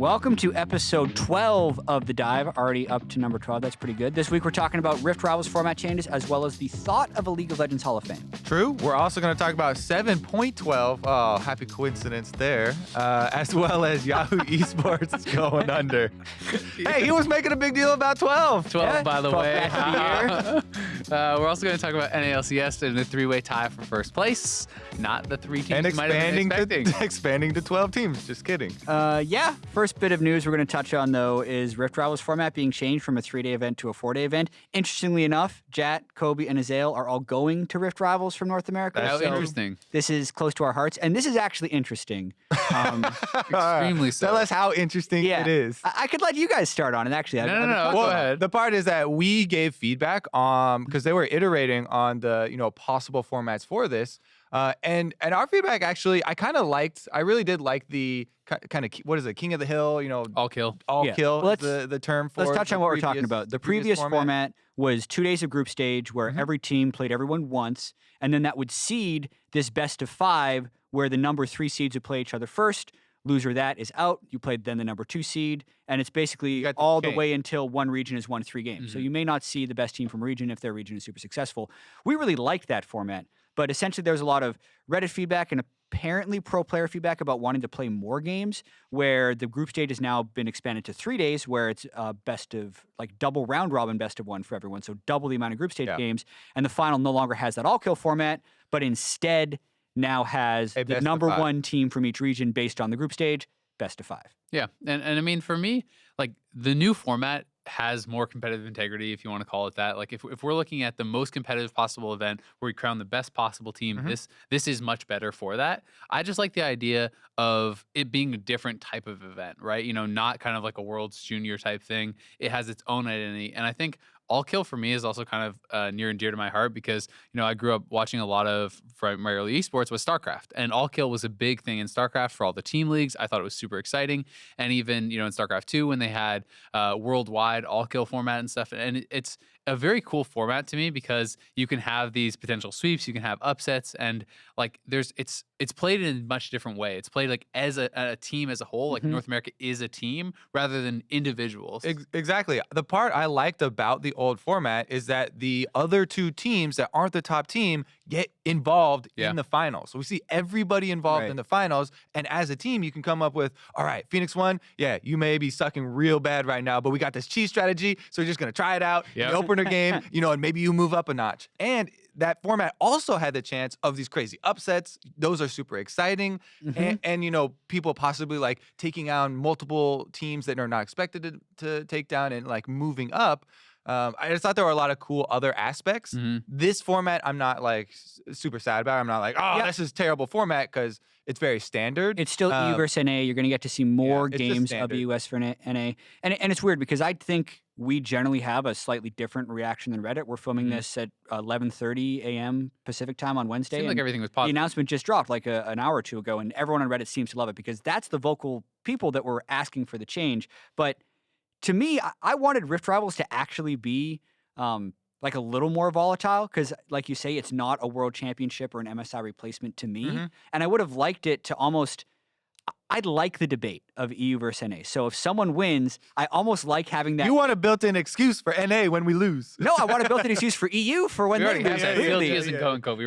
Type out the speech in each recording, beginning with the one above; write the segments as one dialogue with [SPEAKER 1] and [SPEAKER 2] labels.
[SPEAKER 1] Welcome to episode 12 of The Dive, already up to number 12. That's pretty good. This week we're talking about Rift Rivals format changes as well as the thought of a League of Legends Hall of Fame.
[SPEAKER 2] True. We're also going to talk about 7.12. Oh, happy coincidence there. As well as Yahoo Esports going under. Hey, he was making a big deal about 12.
[SPEAKER 3] 12, by the
[SPEAKER 1] 12
[SPEAKER 3] way.
[SPEAKER 1] match of the year.
[SPEAKER 3] We're also going to talk about NA LCS in the three-way tie for first place. Not the three teams
[SPEAKER 2] And
[SPEAKER 3] you might have been expecting.
[SPEAKER 2] expanding to 12 teams. Just kidding.
[SPEAKER 1] First bit of news we're going to touch on, though, is Rift Rivals format being changed from a 3-day event to a 4-day event. Interestingly enough, Jat, Kobe, and Azael are all going to Rift Rivals from North America.
[SPEAKER 3] That's
[SPEAKER 1] so
[SPEAKER 3] interesting.
[SPEAKER 1] This is close to our hearts, and this is actually interesting.
[SPEAKER 3] Extremely so.
[SPEAKER 2] Tell us how interesting it is.
[SPEAKER 1] I could let you guys start on it, actually.
[SPEAKER 3] No,
[SPEAKER 2] Well,
[SPEAKER 3] go ahead.
[SPEAKER 2] the part is that we gave feedback because they were iterating on the possible formats for this. And our feedback actually, I really did like the kind of, what is it, King of the Hill,
[SPEAKER 3] All kill.
[SPEAKER 2] kill
[SPEAKER 1] Well,
[SPEAKER 2] is the term for
[SPEAKER 1] Let's touch on what we're talking about. The previous format was 2 days of group stage where every team played everyone once, and then that would seed this best of 5 where the number 3 seeds would play each other first. Loser of that is out. You played then the number 2 seed, and it's basically all the way until one region has won 3 games. So you may not see the best team from a region if their region is super successful. We really liked that format, but essentially there's a lot of Reddit feedback and apparently pro player feedback about wanting to play more games, where the group stage has now been expanded to 3 days, where it's best of, like, double round robin best of 1 for everyone, so double the amount of group stage games, and the final no longer has that all kill format, but instead now has the number 1 team from each region based on the group stage, best of 5.
[SPEAKER 3] Yeah, and I mean, for me, like, the new format has more competitive integrity, if you want to call it that. Like, if we're looking at the most competitive possible event where we crown the best possible team, this is much better for that. I just like the idea of it being a different type of event, right? Not kind of like a World's Junior type thing. It has its own identity, and I think all kill for me is also kind of near and dear to my heart because, I grew up watching a lot of, primarily esports, with StarCraft. And all kill was a big thing in StarCraft for all the team leagues. I thought it was super exciting. And even, in StarCraft 2, when they had worldwide all kill format and stuff. And it's a very cool format to me because you can have these potential sweeps, you can have upsets, and like it's played in a much different way. It's played like as a team as a whole, like North America is a team rather than individuals.
[SPEAKER 2] Exactly. The part I liked about the old format is that the other 2 teams that aren't the top team get involved in the finals. So we see everybody involved in the finals, and as a team, you can come up with, all right, Phoenix 1, you may be sucking real bad right now, but we got this cheese strategy, so we're just going to try it out. The opener game, and maybe you move up a notch. And that format also had the chance of these crazy upsets. Those are super exciting. And people possibly like taking on multiple teams that are not expected to take down and like moving up. I just thought there were a lot of cool other aspects. This format, I'm not like super sad about. I'm not like, this is terrible format, because it's very standard.
[SPEAKER 1] It's still EU versus NA. You're going to get to see more games of the US for NA. And it's weird because I think we generally have a slightly different reaction than Reddit. We're filming this at 11:30 a.m. Pacific time on Wednesday.
[SPEAKER 3] Seemed like everything was positive.
[SPEAKER 1] The announcement just dropped like an hour or 2 ago, and everyone on Reddit seems to love it because that's the vocal people that were asking for the change. But to me, I wanted Rift Rivals to actually be like a little more volatile because, like you say, it's not a world championship or an MSI replacement to me. And I would have liked it to almost... I'd like the debate of EU versus NA. So if someone wins, I almost like having that.
[SPEAKER 2] You want a built-in excuse for NA when we lose.
[SPEAKER 1] No, I want a built-in excuse for EU for when they lose.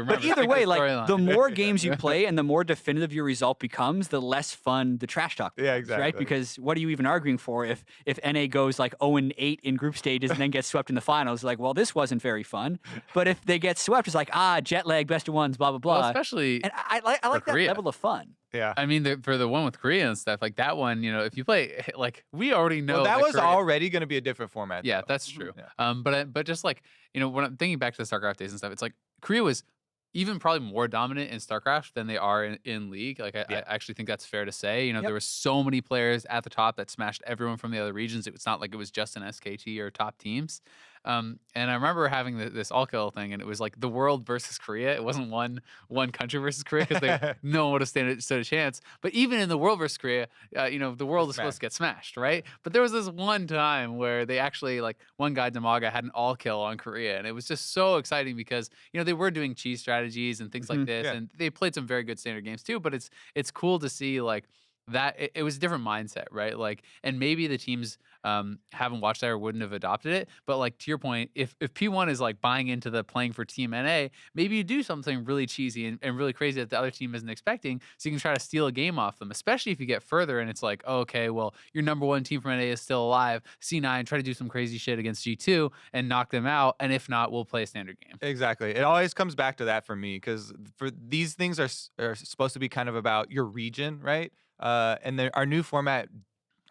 [SPEAKER 1] But either way, like, the more games you play and the more definitive your result becomes, the less fun the trash talk becomes,
[SPEAKER 2] exactly.
[SPEAKER 1] Right? Because what are you even arguing for if NA goes like 0-8 in group stages and then gets swept in the finals? Like, well, this wasn't very fun. But if they get swept, it's like, jet lag, best of ones, blah, blah, blah.
[SPEAKER 3] Well, especially
[SPEAKER 1] and I like that
[SPEAKER 3] Korea.
[SPEAKER 1] level of fun.
[SPEAKER 2] Yeah.
[SPEAKER 3] I mean, for the one with Korea and stuff, like that one, if you play, like, we already know
[SPEAKER 2] that was
[SPEAKER 3] Korea,
[SPEAKER 2] already going to be a different format.
[SPEAKER 3] Yeah,
[SPEAKER 2] though.
[SPEAKER 3] that's true.
[SPEAKER 2] Yeah.
[SPEAKER 3] But just like, when I'm thinking back to the StarCraft days and stuff, it's like Korea was even probably more dominant in StarCraft than they are in League. Like, I actually think that's fair to say. There were so many players at the top that smashed everyone from the other regions. It was not like it was just an SKT or top teams. And I remember having this all kill thing, and it was like the world versus Korea. It wasn't one country versus Korea because no one would have stood a chance. But even in the world versus Korea, the world is supposed to get smashed, right? But there was this one time where they actually, like, one guy, Damaga, had an all kill on Korea, and it was just so exciting because they were doing cheese strategies and things like this, and they played some very good standard games too. But it's cool to see, like, that it was a different mindset, right? Like, and maybe the teams haven't watched that or wouldn't have adopted it. But like to your point, if P1 is like buying into the playing for Team NA, maybe you do something really cheesy and really crazy that the other team isn't expecting, so you can try to steal a game off them. Especially if you get further and it's like, oh, okay, well, your number one team from NA is still alive. C9, try to do some crazy shit against G2 and knock them out. And if not, we'll play a standard game.
[SPEAKER 2] Exactly. It always comes back to that for me, because for these things are supposed to be kind of about your region, right? And our new format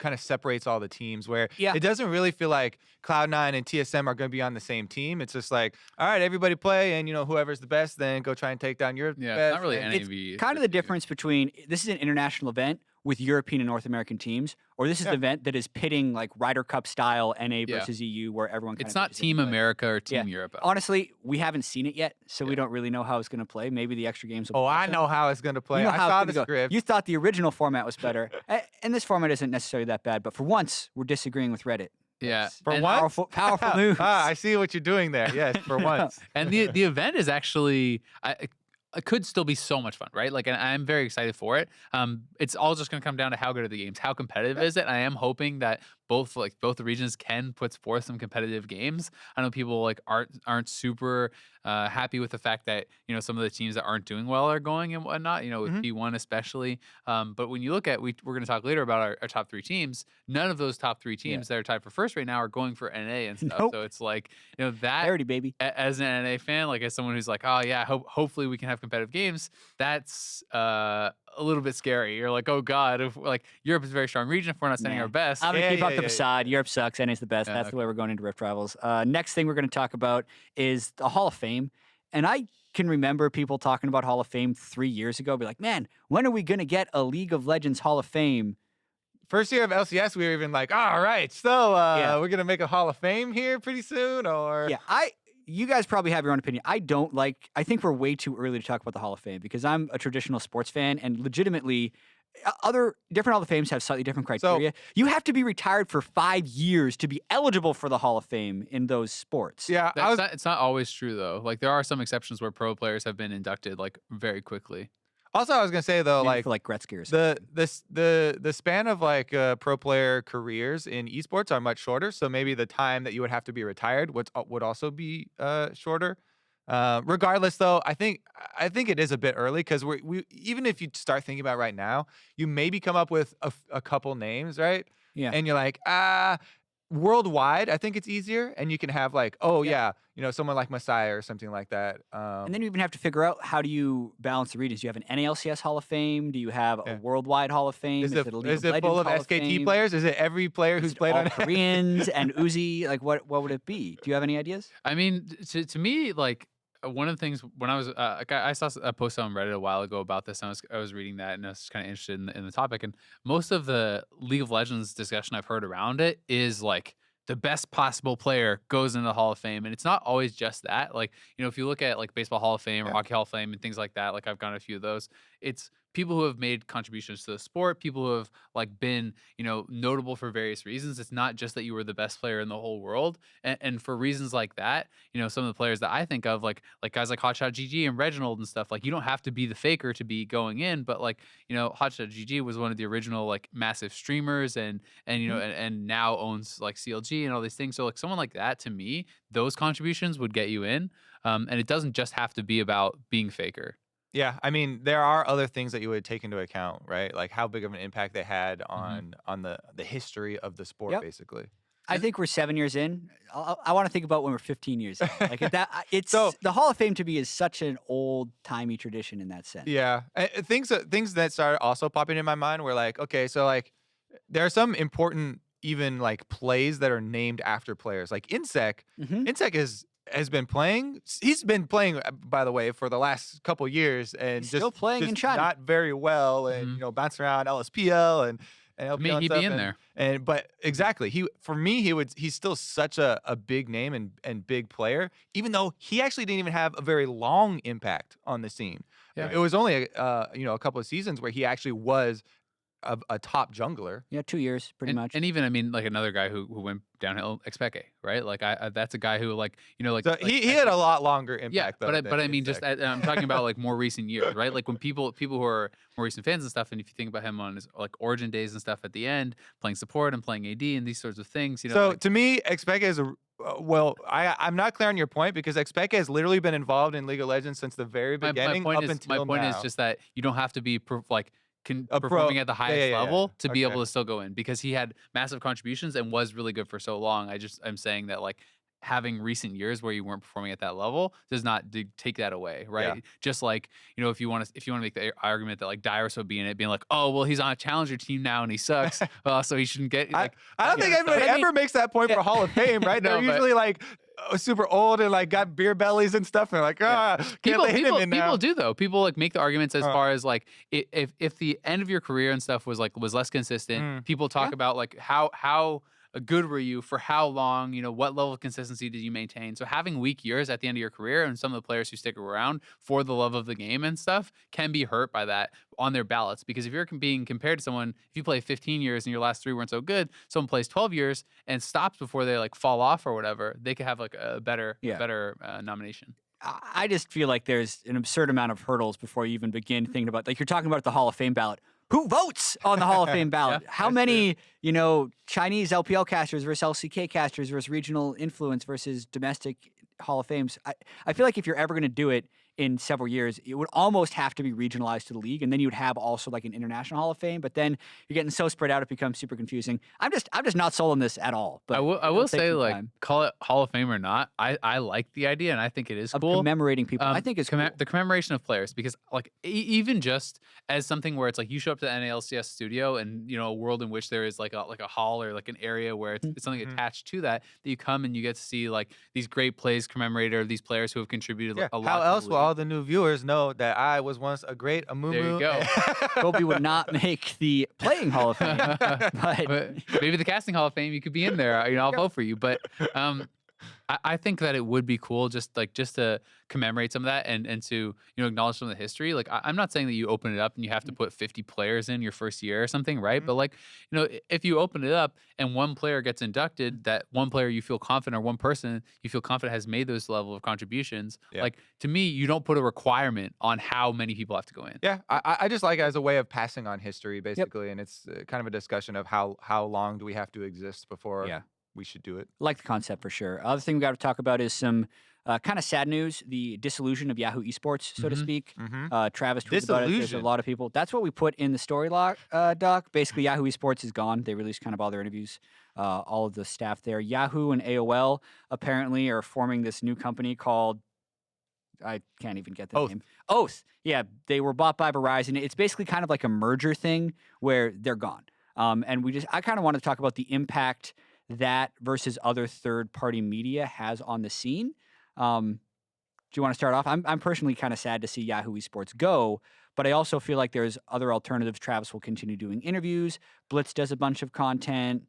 [SPEAKER 2] kind of separates all the teams, where it doesn't really feel like Cloud9 and TSM are going to be on the same team. It's just like, all right, everybody play, and whoever's the best, then go try and take down your best.
[SPEAKER 3] It's not really NAV.
[SPEAKER 1] It's kind of the difference between this is an international event with European and North American teams, or this is an event that is pitting like Ryder Cup style NA versus EU, where everyone
[SPEAKER 3] it's not Team America or Team Europe.
[SPEAKER 1] Honestly, we haven't seen it yet, so we don't really know how it's going to play. Maybe the extra games will
[SPEAKER 2] Oh, I know how it's going to play.
[SPEAKER 1] You know
[SPEAKER 2] I
[SPEAKER 1] how
[SPEAKER 2] saw
[SPEAKER 1] it's
[SPEAKER 2] the
[SPEAKER 1] gonna go.
[SPEAKER 2] script.
[SPEAKER 1] You thought the original format was better. And this format isn't necessarily that bad, but for once, we're disagreeing with Reddit.
[SPEAKER 3] Yeah.
[SPEAKER 2] For once?
[SPEAKER 1] Powerful news.
[SPEAKER 2] I see what you're doing there. Yes, for once.
[SPEAKER 3] And the event is actually... it could still be so much fun, right? Like, and I'm very excited for it. It's all just going to come down to how good are the games, how competitive is it. And I am hoping that both the regions can put forth some competitive games. I know people like aren't super happy with the fact that some of the teams that aren't doing well are going and whatnot. With P1 especially. But when you look at we're going to talk later about our top 3 teams. None of those top 3 teams that are tied for first right now are going for NA and stuff. So it's like that
[SPEAKER 1] parity, baby.
[SPEAKER 3] As an NA fan, like as someone who's like, oh yeah, hopefully we can have competitive games. That's a little bit scary. You're like, oh god, if like Europe is a very strong region, if we're not sending our best.
[SPEAKER 1] I'm gonna keep up the facade. Europe sucks. NA's the best. That's the way we're going into Rift Rivals. Next thing we're going to talk about is the Hall of Fame, and I can remember people talking about Hall of Fame 3 years ago. Be like, man, when are we going to get a League of Legends Hall of Fame?
[SPEAKER 2] First year of LCS, we were even like, all right, so we're going to make a Hall of Fame here pretty soon, or
[SPEAKER 1] you guys probably have your own opinion. I think we're way too early to talk about the Hall of Fame because I'm a traditional sports fan, and legitimately other different Hall of Fames have slightly different criteria. So, you have to be retired for 5 years to be eligible for the Hall of Fame in those sports.
[SPEAKER 2] Yeah,
[SPEAKER 3] it's not always true though. Like there are some exceptions where pro players have been inducted like very quickly.
[SPEAKER 2] Also, I was gonna say though,
[SPEAKER 1] maybe
[SPEAKER 2] like
[SPEAKER 1] for Gretzky or
[SPEAKER 2] something. The span of like pro player careers in esports are much shorter. So maybe the time that you would have to be retired would also be shorter. Regardless, though, I think it is a bit early because we even if you start thinking about it right now, you maybe come up with a couple names, right?
[SPEAKER 1] Yeah,
[SPEAKER 2] and you're like, worldwide, I think it's easier, and you can have like, someone like Messiah or something like that.
[SPEAKER 1] And then you even have to figure out how do you balance the regions. Do you have an NA LCS Hall of Fame? Do you have a worldwide Hall of Fame?
[SPEAKER 2] Is it
[SPEAKER 1] a League of
[SPEAKER 2] full
[SPEAKER 1] Legends
[SPEAKER 2] of
[SPEAKER 1] Hall
[SPEAKER 2] SKT players? Is it every player who's played on
[SPEAKER 1] Koreans and Uzi? Like what would it be? Do you have any ideas?
[SPEAKER 3] I mean, to me, like one of the things when I was I saw a post on Reddit a while ago about this, and I was reading that, and I was kind of interested in the topic. And most of the League of Legends discussion I've heard around it is like the best possible player goes into the Hall of Fame, and it's not always just that. Like if you look at like Baseball Hall of Fame or Hockey Hall of Fame and things like that, like I've gone to a few of those. It's people who have made contributions to the sport, people who have like been, notable for various reasons. It's not just that you were the best player in the whole world. And for reasons like that, some of the players that I think of, like guys like Hotshot GG and Reginald and stuff, like you don't have to be the faker to be going in, but like, Hotshot GG was one of the original like massive streamers and and now owns like CLG and all these things. So like someone like that, to me, those contributions would get you in. And it doesn't just have to be about being faker.
[SPEAKER 2] Yeah, I mean, there are other things that you would take into account, right? Like how big of an impact they had on the history of the sport, basically.
[SPEAKER 1] I think we're 7 years in. I want to think about when we're 15 years in. Like the Hall of Fame to me is such an old timey tradition in that sense.
[SPEAKER 2] Yeah, things that started also popping in my mind were like, okay, so like there are some important even like plays that are named after players, like Insec. Insec has been playing. He's been playing, by the way, for the last couple years, and
[SPEAKER 1] still playing in China,
[SPEAKER 2] not very well, and bouncing around LSPL and LPL
[SPEAKER 3] he'd be in there.
[SPEAKER 2] But exactly, he's still such a big name and big player, even though he actually didn't even have a very long impact on the scene. Yeah. It was only a couple of seasons where he actually was a top jungler.
[SPEAKER 1] Yeah, 2 years, pretty much.
[SPEAKER 3] And even, I mean, like another guy who went downhill, Expeke, right? Like that's a guy who like, like,
[SPEAKER 2] So
[SPEAKER 3] like
[SPEAKER 2] he had a lot longer impact.
[SPEAKER 3] yeah,
[SPEAKER 2] though,
[SPEAKER 3] but I mean,
[SPEAKER 2] than
[SPEAKER 3] just I'm talking about like more recent years, right? Like when people who are more recent fans and stuff, and if you think about him on his like Origin days and stuff at the end, playing support and playing AD and these sorts of things,
[SPEAKER 2] So
[SPEAKER 3] like,
[SPEAKER 2] to me, Expeke is a well, I'm not clear on your point because Expeke has literally been involved in League of Legends since the very beginning
[SPEAKER 3] my point
[SPEAKER 2] up until
[SPEAKER 3] my point
[SPEAKER 2] now.
[SPEAKER 3] is just that you don't have to be
[SPEAKER 2] A pro.
[SPEAKER 3] performing at the highest
[SPEAKER 2] Yeah.
[SPEAKER 3] level to be
[SPEAKER 2] Okay.
[SPEAKER 3] able to still go in, because he had massive contributions and was really good for so long. I'm saying that like having recent years where you weren't performing at that level does not take that away, right?
[SPEAKER 2] Yeah.
[SPEAKER 3] Just like, if you want to make the argument that like Dyrus would be in it, being like, oh well, he's on a challenger team now and he sucks, so he shouldn't get. Like,
[SPEAKER 2] I don't think anybody ever makes that point for Hall of Fame, right?
[SPEAKER 3] No,
[SPEAKER 2] They're usually like super old and like got beer bellies and stuff, and they're like, can't let him in now.
[SPEAKER 3] People do though. People like make the arguments as far as like if the end of your career and stuff was less consistent. People talk about like how good were you for how long? What level of consistency did you maintain? So having weak years at the end of your career, and some of the players who stick around for the love of the game and stuff can be hurt by that on their ballots. Because if you're being compared to someone, if you play 15 years and your last 3 weren't so good, someone plays 12 years and stops before they like fall off or whatever, they could have like a better nomination.
[SPEAKER 1] I just feel like there's an absurd amount of hurdles before you even begin thinking about, like, you're talking about the Hall of Fame ballot. Who votes on the Hall of Fame ballot? How many, Chinese LPL casters versus LCK casters versus regional influence versus domestic Hall of Fames? I feel like if you're ever going to do it in several years, it would almost have to be regionalized to the league, and then you would have also like an international Hall of Fame. But then you're getting so spread out, it becomes super confusing. I'm just not sold on this at all. But
[SPEAKER 3] I will say, like, call it Hall of Fame or not, I like the idea, and I think it is cool.
[SPEAKER 1] Commemorating people, I think it's cool.
[SPEAKER 3] The commemoration of players, because like even just as something where it's like you show up to the NA LCS studio, and a world in which there is like a hall or like an area where it's something attached to that you come and you get to see like these great plays commemorated, or these players who have contributed a lot.
[SPEAKER 2] How else will all the new viewers know that I was once a great Amumu?
[SPEAKER 3] There you go.
[SPEAKER 1] Kobe would not make the playing Hall of Fame, but
[SPEAKER 3] maybe the casting Hall of Fame, you could be in there. I'll vote for you. But I think that it would be cool just to commemorate some of that and to acknowledge some of the history. Like, I'm not saying that you open it up and you have to put 50 players in your first year or something, right? But like, if you open it up and one player gets inducted, that one player you feel confident, or one person you feel confident has made those level of contributions. Like, to me, you don't put a requirement on how many people have to go in.
[SPEAKER 2] Yeah, I just like it as a way of passing on history, basically, and it's kind of a discussion of how long do we have to exist before we should do it.
[SPEAKER 1] Like the concept for sure. Other thing we got to talk about is some kind of sad news: the dissolution of Yahoo Esports, so to speak. Travis tweeted about it. There's a lot of people. That's what we put in the story doc. Basically, Yahoo Esports is gone. They released kind of all their interviews, all of the staff there. Yahoo and AOL apparently are forming this new company called, I can't even get the name. Oath. Yeah, they were bought by Verizon. It's basically kind of like a merger thing where they're gone. And I kind of want to talk about the impact that versus other third-party media has on the scene. Do you want to start off? I'm personally kind of sad to see Yahoo Esports go, but I also feel like there's other alternatives. Travis will continue doing interviews. Blitz does a bunch of content.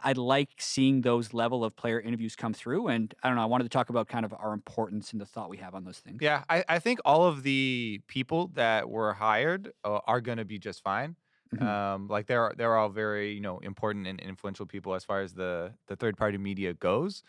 [SPEAKER 1] I'd like seeing those level of player interviews come through, and I don't know, I wanted to talk about kind of our importance and the thought we have on those things.
[SPEAKER 2] Yeah, I think all of the people that were hired are going to be just fine. Like they're all very important and influential people as far as the third party media goes.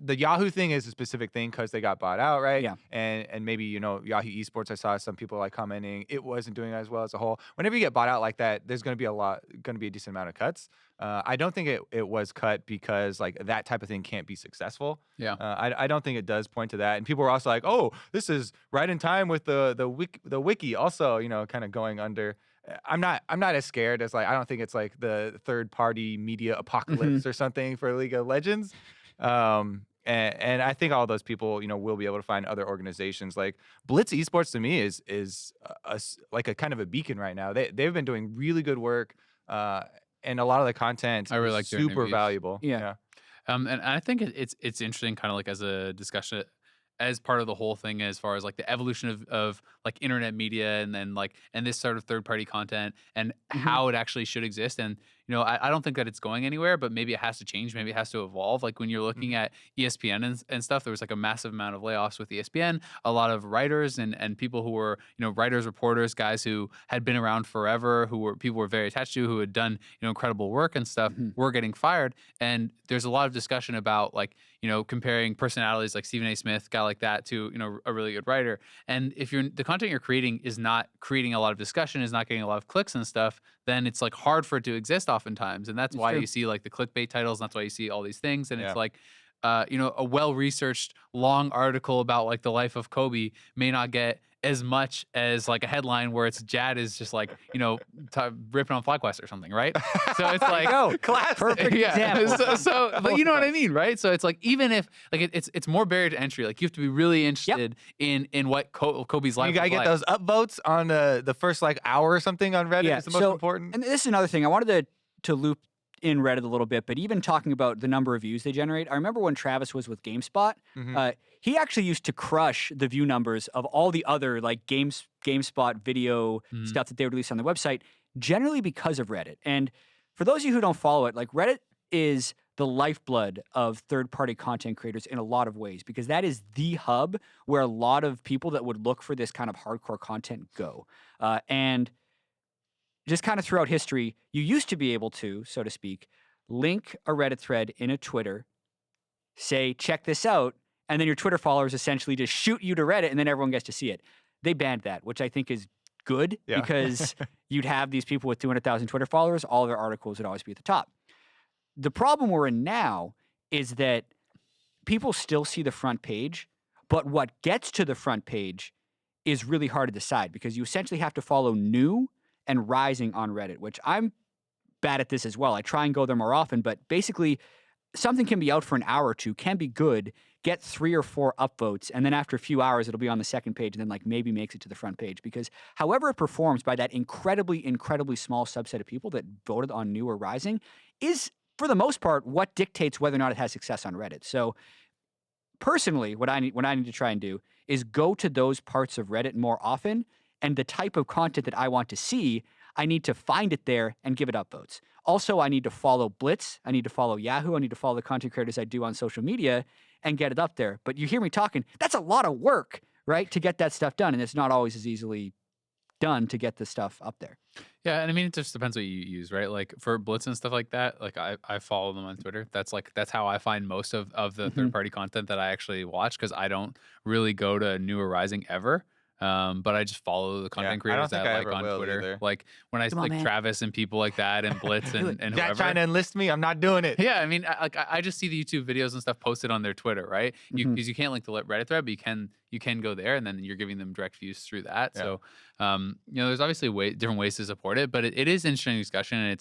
[SPEAKER 2] The Yahoo thing is a specific thing because they got bought out, right?
[SPEAKER 1] Yeah.
[SPEAKER 2] And maybe Yahoo Esports, I saw some people like commenting it wasn't doing as well as a whole. Whenever you get bought out like that, there's going to be a decent amount of cuts. I don't think it was cut because like that type of thing can't be successable.
[SPEAKER 3] Yeah.
[SPEAKER 2] I don't think it does point to that. And people were also like, oh, this is right in time with the wiki also kind of going under. I'm not as scared as, like, I don't think it's like the third party media apocalypse or something for League of Legends. And I think all those people, will be able to find other organizations. Like Blitz Esports to me is like a kind of a beacon right now. They've been doing really good work, and a lot of the content
[SPEAKER 3] I really
[SPEAKER 2] is
[SPEAKER 3] like their
[SPEAKER 2] super
[SPEAKER 3] interviews.
[SPEAKER 2] valuable.
[SPEAKER 1] Yeah.
[SPEAKER 3] And I think it's interesting, kind of like as a discussion, as part of the whole thing, as far as like the evolution of like internet media and then like and this sort of third party content and how it actually should exist. And I don't think that it's going anywhere, but maybe it has to change. Maybe it has to evolve. Like when you're looking at ESPN and stuff, there was like a massive amount of layoffs with ESPN. A lot of writers and people who were, writers, reporters, guys who had been around forever, people were very attached to, who had done, incredible work and stuff, were getting fired. And there's a lot of discussion about like, comparing personalities like Stephen A. Smith, guy like that, to, a really good writer. And if the content you're creating is not creating a lot of discussion, is not getting a lot of clicks and stuff, then it's like hard for it to exist oftentimes. And that's why you see like the clickbait titles, and that's why you see all these things. And it's like, a well-researched long article about like the life of Kobe may not get as much as like a headline where it's Jad is just like, ripping on FlyQuest or something, right? So it's like,
[SPEAKER 1] classic. Perfect example.
[SPEAKER 3] So but you know what I mean, right? So it's like, even if like it's more barrier to entry, like you have to be really interested in what Kobe's life.
[SPEAKER 2] You gotta get those upvotes on the first like hour or something on Reddit. It's the most important.
[SPEAKER 1] And this is another thing I wanted to loop in Reddit a little bit, but even talking about the number of views they generate, I remember when Travis was with GameSpot, he actually used to crush the view numbers of all the other like GameSpot video stuff that they would release on their website, generally because of Reddit. And for those of you who don't follow it, like Reddit is the lifeblood of third-party content creators in a lot of ways, because that is the hub where a lot of people that would look for this kind of hardcore content go. And just kind of throughout history, you used to be able to, so to speak, link a Reddit thread in a Twitter, say, check this out, and then your Twitter followers essentially just shoot you to Reddit, and then everyone gets to see it. They banned that, which I think is good, because you'd have these people with 200,000 Twitter followers, all their articles would always be at the top. The problem we're in now is that people still see the front page, but what gets to the front page is really hard to decide, because you essentially have to follow new and rising on Reddit, which I'm bad at this as well. I try and go there more often, but basically something can be out for an hour or two, can be good, get 3 or 4 upvotes, and then after a few hours, it'll be on the second page, and then like maybe makes it to the front page. Because however it performs by that incredibly, incredibly small subset of people that voted on new or rising is, for the most part, what dictates whether or not it has success on Reddit. So personally, what I need to try and do is go to those parts of Reddit more often, and the type of content that I want to see, I need to find it there and give it upvotes. Also, I need to follow Blitz. I need to follow Yahoo. I need to follow the content creators I do on social media and get it up there. But you hear me talking, that's a lot of work, right, to get that stuff done. And it's not always as easily done to get the stuff up there.
[SPEAKER 3] Yeah, and I mean, it just depends what you use, right? Like for Blitz and stuff like that, like I follow them on Twitter. That's how I find most of the third-party content that I actually watch, because I don't really go to New or Rising ever. But I just follow the content creators that I like on Twitter. Either. Like when I like Travis and people like that, and Blitz and whoever.
[SPEAKER 2] Trying to enlist me, I'm not doing it.
[SPEAKER 3] Yeah, I mean, I just see the YouTube videos and stuff posted on their Twitter, right? Because you can't link the Reddit thread, but you can go there, and then you're giving them direct views through that. Yeah. So, there's obviously different ways to support it, but it is interesting discussion, and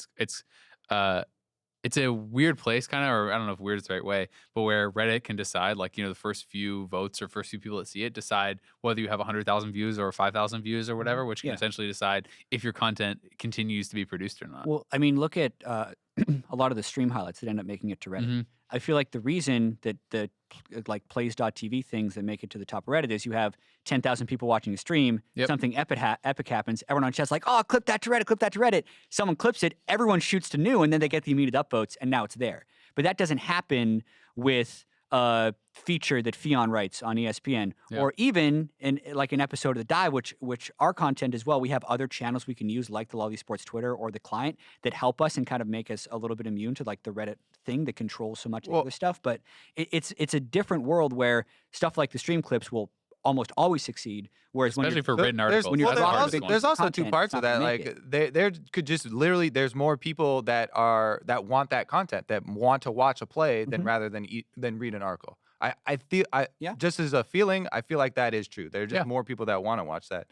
[SPEAKER 3] it's a weird place, kind of, or I don't know if weird is the right way, but where Reddit can decide, like, the first few votes or first few people that see it decide whether you have 100,000 views or 5,000 views or whatever, which can essentially decide if your content continues to be produced or not.
[SPEAKER 1] Well, I mean, look at a lot of the stream highlights that end up making it to Reddit. I feel like the reason that the like plays.tv things that make it to the top of Reddit is you have 10,000 people watching a stream, something epic happens, everyone on chat's like, oh, clip that to Reddit. Someone clips it, everyone shoots to new, and then they get the immediate upvotes, and now it's there. But that doesn't happen with a feature that Fionn writes on ESPN, or even in like an episode of The Dive, which our content as well. We have other channels we can use, like the Love Esports Twitter or the client, that help us and kind of make us a little bit immune to like the Reddit thing that controls so much of the other stuff. But it's a different world where stuff like the stream clips will almost always succeed. Whereas
[SPEAKER 3] especially for written articles,
[SPEAKER 2] there's also two parts of that. Like there could just literally there's more people that want that content, that want to watch a play than rather than read an article. I feel just as a feeling, I feel like that is true. There are just more people that want to watch that,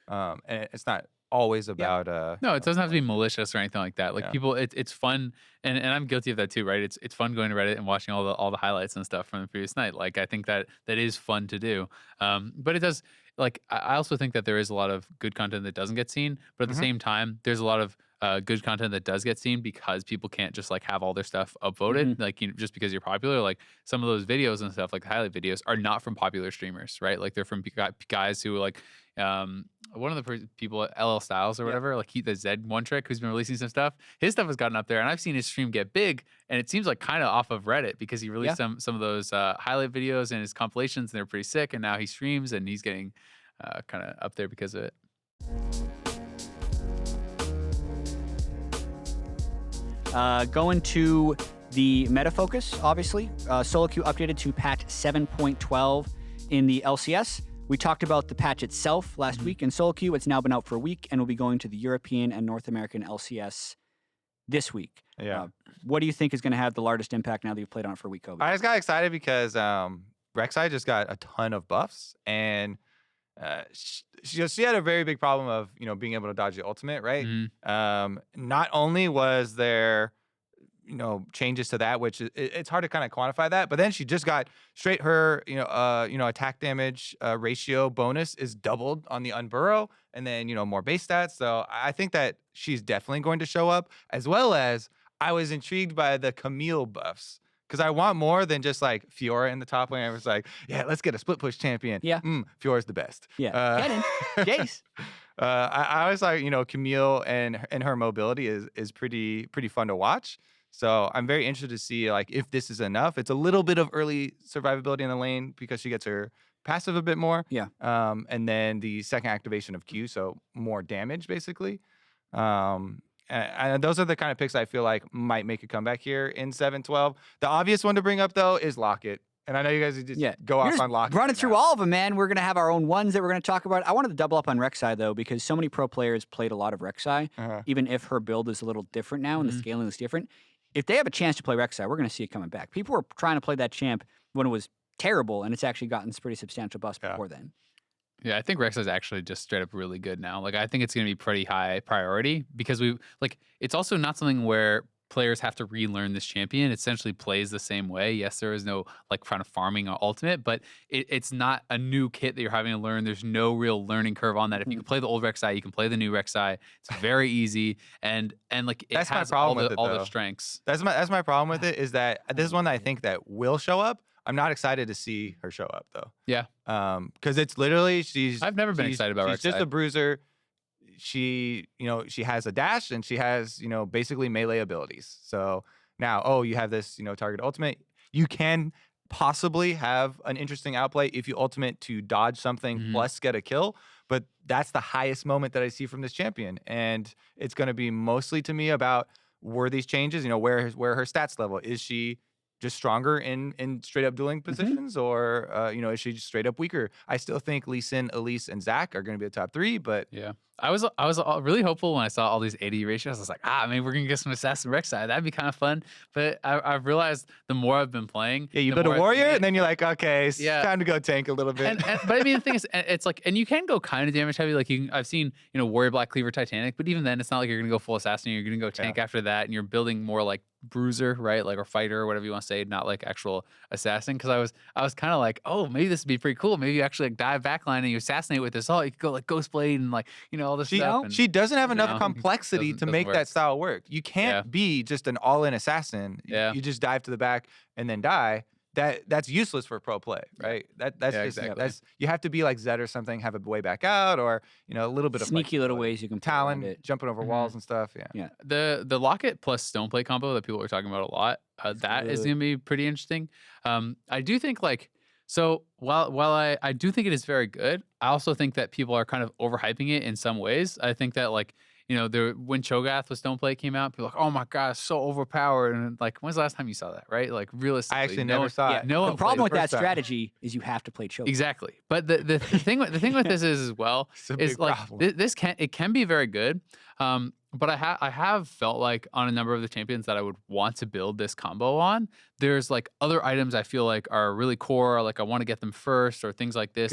[SPEAKER 2] and it's not always about
[SPEAKER 3] no, it doesn't have to be malicious or anything like that. Like people, it's fun, and I'm guilty of that too, right? It's fun going to Reddit and watching all the highlights and stuff from the previous night. Like I think that is fun to do, but it does. Like I also think that there is a lot of good content that doesn't get seen, but at the same time, there's a lot of good content that does get seen because people can't just like have all their stuff upvoted, like just because you're popular. Like some of those videos and stuff, like the highlight videos, are not from popular streamers, right? Like they're from guys who like one of the people at LL Styles or whatever, like the Zed one trick who's been releasing some stuff. His stuff has gotten up there, and I've seen his stream get big, and it seems like kind of off of Reddit because he released some of those highlight videos and his compilations, and they're pretty sick. And now he streams, and he's getting kind of up there because of it.
[SPEAKER 1] Going to the meta focus, obviously. Solo queue updated to patch 7.12 in the LCS. We talked about the patch itself last week in solo queue. It's now been out for a week and will be going to the European and North American LCS this week.
[SPEAKER 2] Yeah.
[SPEAKER 1] What do you think is going to have the largest impact now that you've played on it for a week, Kobe?
[SPEAKER 2] I just got excited because Rek'Sai just got a ton of buffs, and she had a very big problem of being able to dodge the ultimate, right? Not only was there changes to that, which it's hard to kind of quantify that, but then she just got straight her attack damage ratio bonus is doubled on the unburrow, and then more base stats. So I think that she's definitely going to show up, as well as I was intrigued by the Camille buffs. Because I want more than just like Fiora in the top lane. I was like, yeah, let's get a split push champion.
[SPEAKER 1] Yeah.
[SPEAKER 2] Fiora's the best.
[SPEAKER 1] Yeah. Get in. Jace.
[SPEAKER 2] I was like, Camille and her mobility is pretty fun to watch. So I'm very interested to see like if this is enough. It's a little bit of early survivability in the lane because she gets her passive a bit more.
[SPEAKER 1] Yeah.
[SPEAKER 2] And then the second activation of Q, so more damage basically. And those are the kind of picks I feel like might make a comeback here in 7-12. The obvious one to bring up, though, is Locket. And I know you guys just go off on Locket.
[SPEAKER 1] Running through all of them, man. We're going to have our own ones that we're going to talk about. I wanted to double up on Rek'Sai, though, because so many pro players played a lot of Rek'Sai, even if her build is a little different now and the scaling is different. If they have a chance to play Rek'Sai, we're going to see it coming back. People were trying to play that champ when it was terrible, and it's actually gotten some pretty substantial buffs before then.
[SPEAKER 3] Yeah, I think Rek'Sai is actually just straight up really good now. Like, I think it's going to be pretty high priority because it's also not something where players have to relearn this champion. It essentially plays the same way. Yes, there is no kind of farming or ultimate, but it's not a new kit that you're having to learn. There's no real learning curve on that. If you can play the old Rek'Sai, you can play the new Rek'Sai. It's very easy, and like it
[SPEAKER 2] that's
[SPEAKER 3] has
[SPEAKER 2] my problem
[SPEAKER 3] all
[SPEAKER 2] with
[SPEAKER 3] the strengths.
[SPEAKER 2] That's my problem with it is that this is one that I think that will show up. I'm not excited to see her show up though.
[SPEAKER 3] Yeah.
[SPEAKER 2] Because it's literally
[SPEAKER 3] I've never been excited about Rek'Sai.
[SPEAKER 2] She's just a bruiser. She has a dash and she has basically melee abilities. So now you have this target ultimate. You can possibly have an interesting outplay if you ultimate to dodge something plus get a kill. But that's the highest moment that I see from this champion, and it's going to be mostly to me about were these changes. Where her stats level is she just stronger in straight up dueling positions, or is she just straight up weaker? I still think Lee Sin, Elise, and Zach are going to be the top three, but
[SPEAKER 3] yeah, I was really hopeful when I saw all these AD ratios. I was like, maybe we're gonna get some Assassin Rek'Sai. That'd be kind of fun. But I've realized the more I've been playing,
[SPEAKER 2] you build a warrior, and then you're like, okay, it's time to go tank a little bit.
[SPEAKER 3] But I mean, the thing is, it's like, and you can go kind of damage heavy. Like I've seen Warrior Black Cleaver Titanic, but even then, it's not like you're gonna go full assassin. You're gonna go tank after that, and you're building more like bruiser, right? Like, or fighter, or whatever you want to say, not like actual assassin. Because I was kind of like, maybe this would be pretty cool. Maybe you actually like dive backline and you assassinate with this. You could go like Ghostblade and like all this stuff.
[SPEAKER 2] She doesn't have enough complexity to make that style work. You can't be just an all-in assassin.
[SPEAKER 3] Yeah.
[SPEAKER 2] You just dive to the back and then die. That's useless for pro play, right? That's just
[SPEAKER 3] exactly.
[SPEAKER 2] You have to be like Zed or something, have a way back out, or a little bit of
[SPEAKER 1] sneaky little ways you can
[SPEAKER 2] talent, jumping over walls and stuff.
[SPEAKER 1] Yeah.
[SPEAKER 3] The Locket plus Stoneplay combo that people are talking about a lot, that is going to be pretty interesting. I do think so while I do think it is very good, I also think that people are kind of overhyping it in some ways. I think that when Cho'Gath with Stoneplay came out, people were like, oh my god, it's so overpowered. And like, when's the last time you saw that, right? Like, realistically,
[SPEAKER 2] I actually never saw it.
[SPEAKER 1] The problem with that strategy is you have to play Cho'Gath.
[SPEAKER 3] Exactly. But the thing with this is as well is like this can be very good. But I have felt like on a number of the champions that I would want to build this combo on, there's like other items I feel like are really core, like I want to get them first, or things like this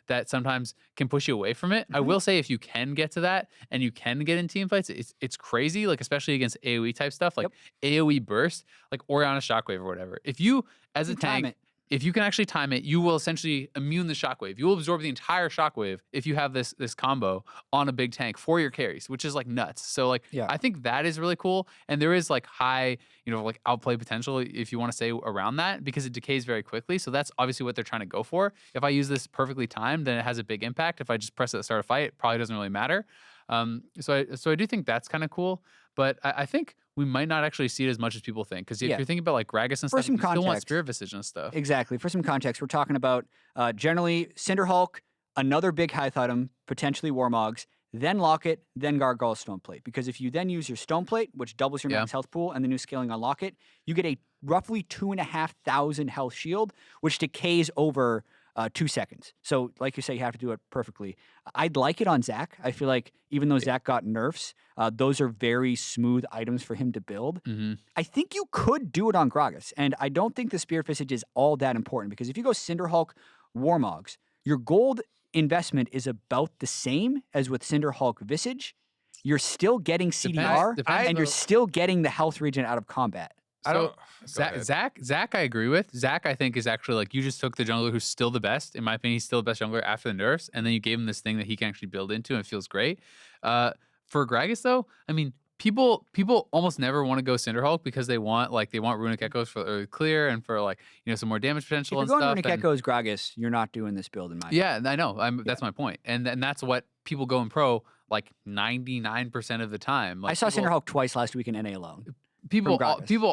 [SPEAKER 3] that sometimes can push you away from it. I will say if you can get to that and you can get in team fights, it's crazy, like especially against AoE type stuff, like AoE burst, like Orianna Shockwave or whatever. If you as a tank if you can actually time it, you will essentially immune the shockwave. You will absorb the entire shockwave if you have this combo on a big tank for your carries, which is like nuts. So like, I think that is really cool. And there is like high, like outplay potential, if you want to say, around that, because it decays very quickly. So that's obviously what they're trying to go for. If I use this perfectly timed, then it has a big impact. If I just press it at the start of a fight, it probably doesn't really matter. So I do think that's kind of cool. But I think we might not actually see it as much as people think. Because if you're thinking about like Gragas and stuff, you still want Spirit Visage and stuff.
[SPEAKER 1] Exactly. For some context, we're talking about generally Cinderhulk, another big health item, potentially Warmogs, then Locket, then Gargoyle Stoneplate. Because if you then use your Stoneplate, which doubles your max health pool, and the new scaling on Locket, you get a roughly 2,500 health shield, which decays over 2 seconds. So, like you say, you have to do it perfectly. I'd like it on Zach. I feel like even though Zach got nerfs, those are very smooth items for him to build. I think you could do it on Gragas, and I don't think the Spirit Visage is all that important, because if you go Cinderhulk, Warmogs, your gold investment is about the same as with Cinderhulk Visage. You're still getting CDR, and you're still getting the health regen out of combat.
[SPEAKER 3] So Zach, I agree with. Zach, I think, is actually like, you just took the jungler who's still the best. In my opinion, he's still the best jungler after the nerfs, and then you gave him this thing that he can actually build into, and it feels great. For Gragas, though, I mean, people almost never want to go Cinderhulk because they want Runic Echoes for early clear and for like some more damage potential and stuff.
[SPEAKER 1] If you're going Runic Echoes Gragas, you're not doing this build in my opinion.
[SPEAKER 3] I know. That's my point, and that's what people go in pro like 99% of the time. Like,
[SPEAKER 1] I saw Cinderhulk twice last week in NA alone.
[SPEAKER 3] People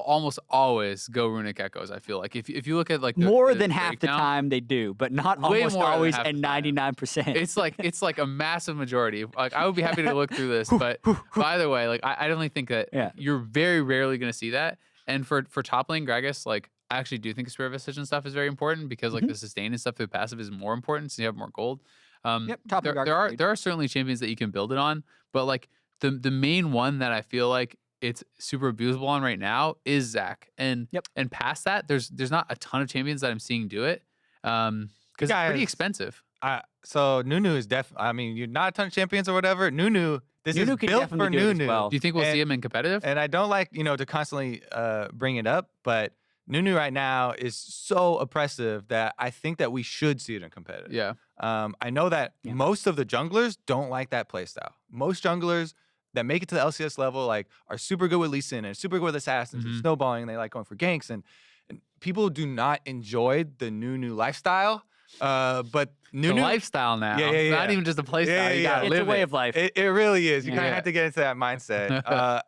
[SPEAKER 3] almost always go Runic Echoes. I feel like if you look at like
[SPEAKER 1] more than half the time they do, but not almost always at 99%.
[SPEAKER 3] It's like a massive majority. Like, I would be happy to look through this, but either way, like I don't think that you're very rarely going to see that. And for top lane Gragas, like I actually do think Spirit Visage and stuff is very important, because like the sustain and stuff through passive is more important, so you have more gold. There are certainly champions that you can build it on, but like the main one that I feel like it's super abusable on right now is Zach. And past that, there's not a ton of champions that I'm seeing do it, because it's pretty expensive.
[SPEAKER 2] So Nunu is definitely, I mean, you're not a ton of champions or whatever. Nunu is built for Nunu.
[SPEAKER 1] Well.
[SPEAKER 3] Do you think we'll see him in competitive?
[SPEAKER 2] And I don't like, to constantly bring it up, but Nunu right now is so oppressive that I think that we should see it in competitive.
[SPEAKER 3] Yeah.
[SPEAKER 2] I know that most of the junglers don't like that playstyle. Most junglers that make it to the LCS level like are super good with Lee Sin and super good with assassins and snowballing, and they like going for ganks, and people do not enjoy the Nunu lifestyle. But Nunu,
[SPEAKER 3] the lifestyle now.
[SPEAKER 2] Yeah.
[SPEAKER 3] Not even just a play style. You gotta
[SPEAKER 1] it's
[SPEAKER 3] live
[SPEAKER 1] a way of life.
[SPEAKER 2] It really is. You kind of have to get into that mindset.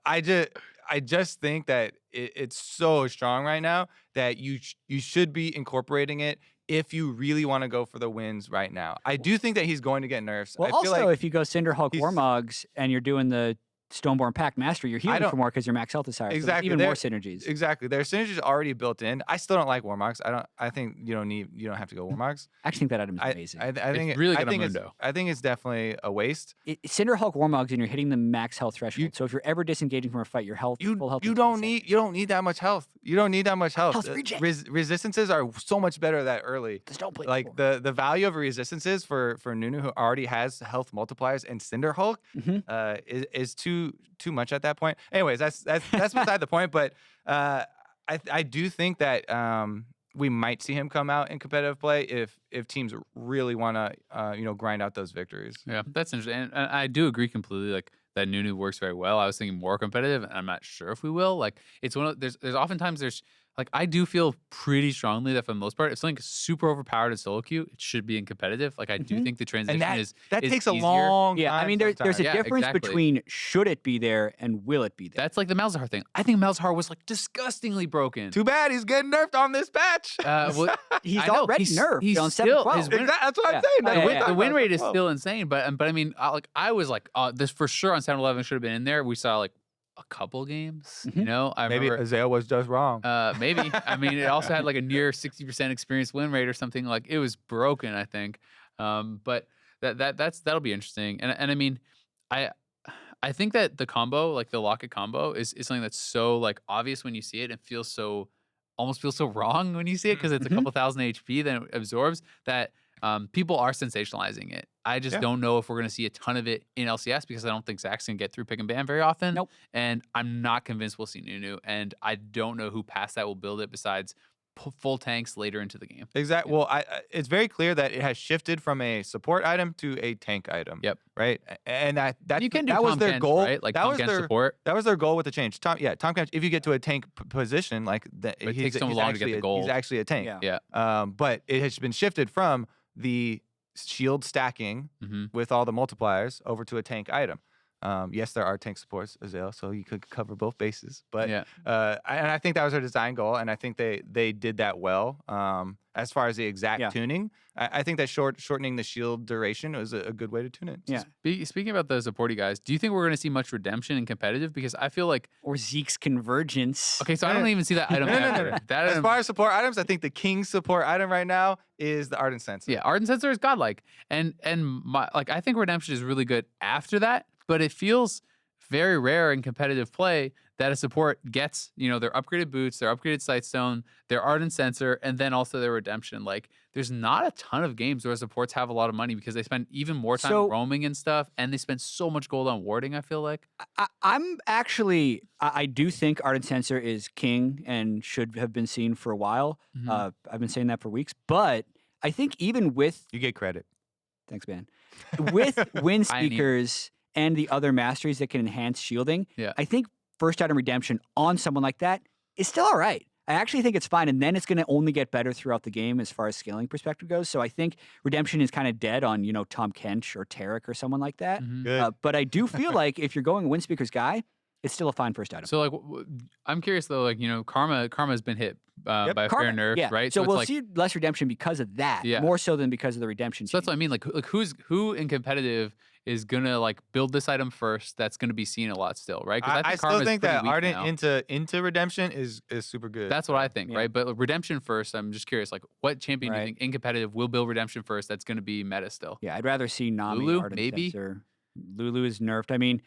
[SPEAKER 2] I just think that it's so strong right now that you should be incorporating it if you really want to go for the wins right now. I do think that he's going to get nerfs.
[SPEAKER 1] Well,
[SPEAKER 2] I feel
[SPEAKER 1] also,
[SPEAKER 2] like
[SPEAKER 1] if you go Cinderhulk Warmogs and you're doing the Stoneborn Pact Master, you're healing for more because your max health is higher.
[SPEAKER 2] Exactly.
[SPEAKER 1] So even more synergies.
[SPEAKER 2] Exactly. There's synergies already built in. I still don't like Warmogs. I think you don't have to go Warmogs.
[SPEAKER 1] I actually think that item is amazing.
[SPEAKER 2] I think
[SPEAKER 3] it's really good on Mundo.
[SPEAKER 2] I think it's definitely a waste.
[SPEAKER 1] Cinderhulk Warmogs, and you're hitting the max health threshold. So if you're ever disengaging from a fight, your health full health.
[SPEAKER 2] You don't need that much health. You don't need that much health.
[SPEAKER 1] Health regen.
[SPEAKER 2] Resistances are so much better that early.
[SPEAKER 1] Just don't play
[SPEAKER 2] like the value of resistances for Nunu, who already has health multipliers, and Cinderhulk is too much at that point. Anyways, that's beside the point. But I do think that we might see him come out in competitive play if teams really want to grind out those victories.
[SPEAKER 3] Yeah, that's interesting, and I do agree completely. Like that Nunu works very well. I was thinking more competitive, and I'm not sure if we will. Like it's one of there's oftentimes like I do feel pretty strongly that for the most part, if something's super overpowered in solo queue, it should be in competitive. Like I do think the transition is
[SPEAKER 2] takes a
[SPEAKER 3] easier.
[SPEAKER 2] long time.
[SPEAKER 1] Yeah, I mean there's a difference between should it be there and will it be there.
[SPEAKER 3] That's like the Malzahar thing. I think Malzahar was like disgustingly broken.
[SPEAKER 2] Too bad he's getting nerfed on this patch.
[SPEAKER 1] Well, he's already nerfed.
[SPEAKER 3] He's
[SPEAKER 1] on
[SPEAKER 3] still
[SPEAKER 1] 7-12.
[SPEAKER 2] That's what I'm saying.
[SPEAKER 3] The win rate is still insane. But I mean, I was like, this for sure on 7-11 should have been in there. We saw like a couple games, I
[SPEAKER 2] maybe
[SPEAKER 3] remember,
[SPEAKER 2] Azale was just wrong.
[SPEAKER 3] Maybe. I mean, it also had like a near 60% experience win rate or something. Like it was broken, I think. But that'll be interesting. And I mean, I think that the combo, like the Locket combo, is something that's so like obvious when you see it and almost feels so wrong when you see it, because it's a couple thousand HP that it absorbs, that people are sensationalizing it. I just don't know if we're going to see a ton of it in LCS, because I don't think Zach's going to get through pick and ban very often.
[SPEAKER 1] Nope.
[SPEAKER 3] And I'm not convinced we'll see Nunu. And I don't know who past that will build it besides full tanks later into the game.
[SPEAKER 2] Exactly.
[SPEAKER 3] Yeah.
[SPEAKER 2] Well, it's very clear that it has shifted from a support item to a tank item.
[SPEAKER 3] Yep.
[SPEAKER 2] Right. And that
[SPEAKER 3] You can do
[SPEAKER 2] that was
[SPEAKER 3] Tom
[SPEAKER 2] their
[SPEAKER 3] Kench,
[SPEAKER 2] goal.
[SPEAKER 3] right? Like
[SPEAKER 2] that
[SPEAKER 3] Tom
[SPEAKER 2] was
[SPEAKER 3] Kench
[SPEAKER 2] their
[SPEAKER 3] support.
[SPEAKER 2] That was their goal with the change. Tom Kench, if you get to a tank position, like
[SPEAKER 3] it takes so long to get the gold.
[SPEAKER 2] He's actually a tank.
[SPEAKER 3] Yeah.
[SPEAKER 2] But it has been shifted from the shield stacking with all the multipliers over to a tank item. Yes, there are tank supports, Azale, so you could cover both bases. But and I think that was our design goal, and I think they did that well. As far as the exact tuning, I think that shortening the shield duration was a good way to tune it.
[SPEAKER 1] Yeah.
[SPEAKER 3] Speaking about the supporty guys, do you think we're going to see much redemption in competitive? Because I feel like
[SPEAKER 1] or Zeke's convergence.
[SPEAKER 3] Okay, so I don't even see that item.
[SPEAKER 2] No. As far as support items, I think the king support item right now is the Ardent Sensor.
[SPEAKER 3] Yeah, Ardent Sensor is godlike, and I think redemption is really good after that. But it feels very rare in competitive play that a support gets, their upgraded boots, their upgraded Sightstone, their Ardent Sensor, and then also their redemption. Like, there's not a ton of games where supports have a lot of money because they spend even more time roaming and stuff, and they spend so much gold on warding, I feel like.
[SPEAKER 1] I do think Ardent Sensor is king and should have been seen for a while. I've been saying that for weeks. But I think even with...
[SPEAKER 2] You get credit.
[SPEAKER 1] Thanks, man. With wind speakers... and the other masteries that can enhance shielding, I think first item redemption on someone like that is still all right. I actually think it's fine, and then it's going to only get better throughout the game as far as scaling perspective goes. So I think redemption is kind of dead on, Tom Kench or Tarek or someone like that. But I do feel like if you're going a wind speakers guy, it's still a fine first item.
[SPEAKER 3] So, like, I'm curious, though, like, Karma's been hit by a fair nerf, right?
[SPEAKER 1] So we'll see less redemption because of that, more so than because of the redemption.
[SPEAKER 3] So that's what I mean. Like who in competitive is going to, like, build this item first that's going to be seen a lot still, right? Because
[SPEAKER 2] I still think that Ardent into redemption is super good.
[SPEAKER 3] That's what I think, right? But redemption first, I'm just curious, like, what champion do you think in competitive will build redemption first that's going to be meta still?
[SPEAKER 1] Yeah, I'd rather see Nami,
[SPEAKER 3] Lulu,
[SPEAKER 1] Ardent
[SPEAKER 3] maybe?
[SPEAKER 1] Sensor. Lulu is nerfed. I mean,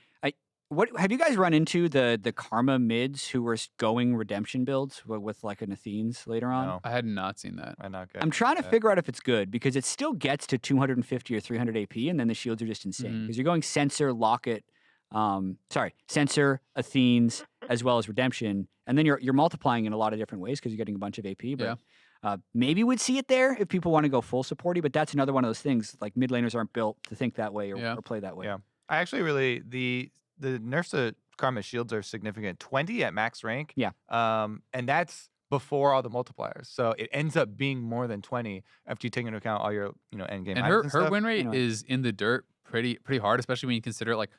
[SPEAKER 1] what have you guys run into the Karma mids who were going redemption builds with like an Athenes later on?
[SPEAKER 2] No.
[SPEAKER 3] I had not seen that.
[SPEAKER 1] I'm trying to figure out if it's good because it still gets to 250 or 300 AP, and then the shields are just insane because you're going Sensor, Locket, Sensor, Athenes, as well as redemption, and then you're multiplying in a lot of different ways because you're getting a bunch of AP. But maybe we'd see it there if people want to go full supporty, but that's another one of those things. Like mid laners aren't built to think that way or play that way.
[SPEAKER 2] Yeah, I actually really the nerfs to Karma shields are significant. 20 at max rank.
[SPEAKER 1] Yeah.
[SPEAKER 2] And that's before all the multipliers. So it ends up being more than 20 after you take into account all your, end game.
[SPEAKER 3] And her win rate is in the dirt pretty hard, especially when you consider like